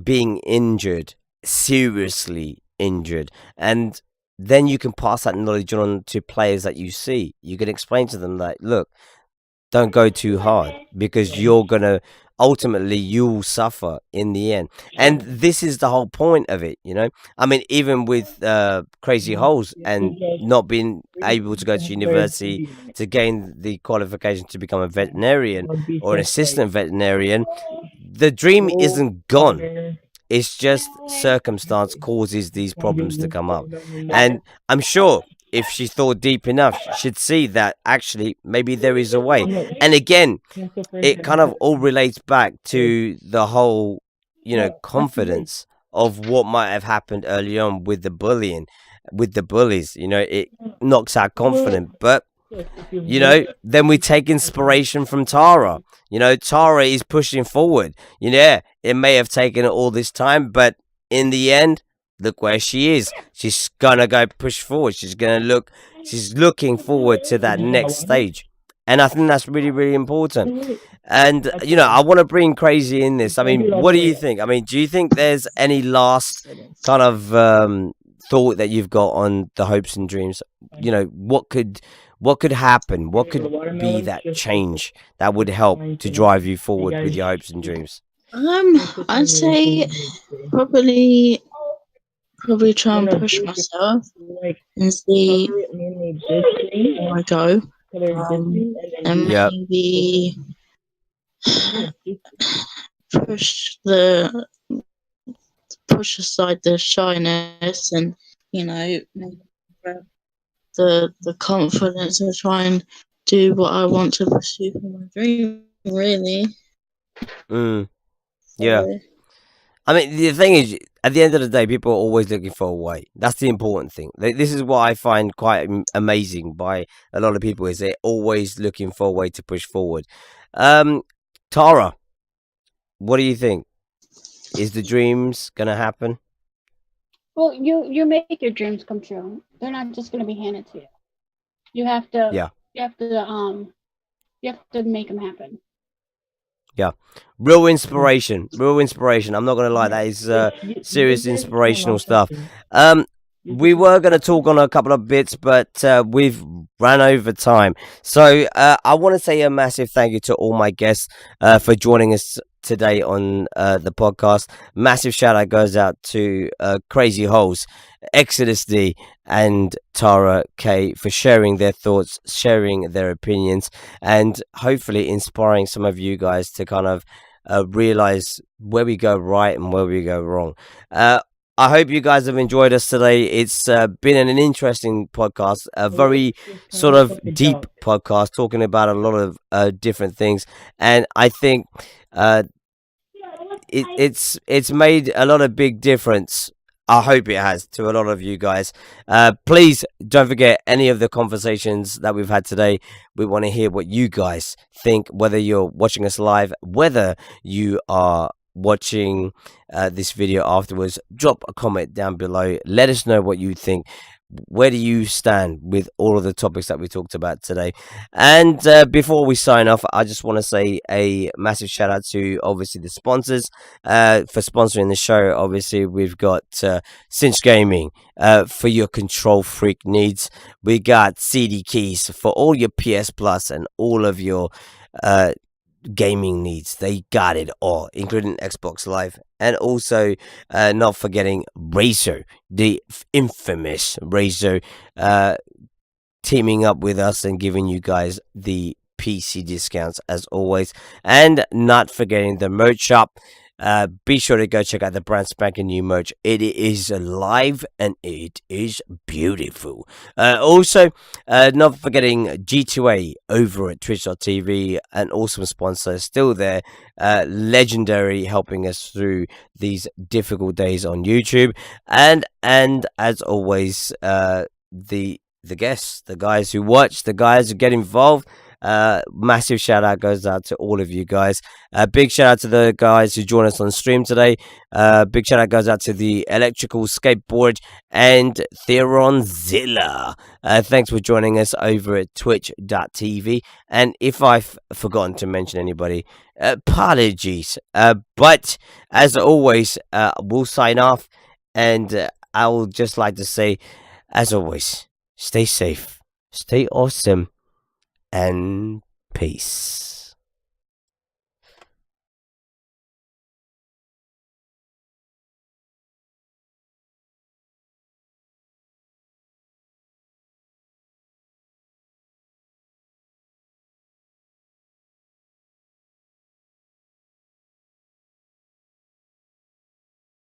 being injured, seriously injured, and then you can pass that knowledge on to players that you see. You can explain to them that, look, don't go too hard, because you're going to ultimately, you'll suffer in the end. And this is the whole point of it, you know. I mean, even with Crazy Holes and not being able to go to university to gain the qualification to become a veterinarian or an assistant veterinarian, the dream isn't gone. It's just circumstance causes these problems to come up. And I'm sure if she thought deep enough, she'd see that actually maybe there is a way. And again, it kind of all relates back to the whole, you know, confidence of what might have happened early on with the bullying, with the bullies. You know, it knocks our confidence. But, you know, then we take inspiration from Tara. You know, Tara is pushing forward. You know, it may have taken all this time, but in the end, look where she is. She's gonna go push forward. She's looking forward to that next stage. And I think that's really, really important. And, you know, I want to bring Crazy in this. I mean, what do you think? I mean, do you think there's any last kind of thought that you've got on the hopes and dreams? You know, what could happen? What could be that change that would help to drive you forward with your hopes and dreams? I'd say probably try and push myself and see where I go, and maybe push aside the shyness, and, you know, the confidence to try and do what I want to pursue for my dream, really. Yeah. I mean, the thing is, at the end of the day, people are always looking for a way. That's the important thing. This is what I find quite amazing by a lot of people, is they're always looking for a way to push forward. Tara, what do you think? Is the dreams going to happen? Well, you make your dreams come true. They're not just going to be handed to you. You have to You have to make them happen. Yeah, real inspiration. Real inspiration. I'm not gonna lie, that is serious inspirational stuff. We were gonna talk on a couple of bits, but we've ran over time. So I want to say a massive thank you to all my guests for joining us today on the podcast. Massive shout out goes out to Crazy Holes, Exodus D, and Tara K for sharing their thoughts, sharing their opinions, and hopefully inspiring some of you guys to kind of realize where we go right and where we go wrong. I hope you guys have enjoyed us today. It's been an interesting podcast, a very sort of deep podcast, talking about a lot of different things, and I think it's made a lot of big difference. I hope it has to a lot of you guys. Please don't forget any of the conversations that we've had today. We want to hear what you guys think, whether you're watching us live, whether you are watching this video afterwards. Drop a comment down below. Let us know what you think. Where do you stand with all of the topics that we talked about today? And before we sign off, I just want to say a massive shout out to obviously the sponsors for sponsoring the show. Obviously, we've got Cinch Gaming for your control freak needs. We got CD Keys for all your PS Plus and all of your gaming needs. They got it all, including Xbox Live, and also not forgetting Razer, the infamous Razer, teaming up with us and giving you guys the PC discounts as always, and not forgetting the merch shop. Be sure to go check out the brand spanking new merch. It is live and it is beautiful. Also, not forgetting G2A over at twitch.tv, an awesome sponsor still there, legendary, helping us through these difficult days on YouTube, and as always, the guests, the guys who watch, the guys who get involved. Massive shout out goes out to all of you guys. Big shout out to the guys who joined us on stream today. Big shout out goes out to the Electrical Skateboard and Theronzilla. Thanks for joining us over at twitch.tv. And if I've forgotten to mention anybody, apologies. But as always, we'll sign off, and I would just like to say, as always, stay safe, stay awesome, and peace.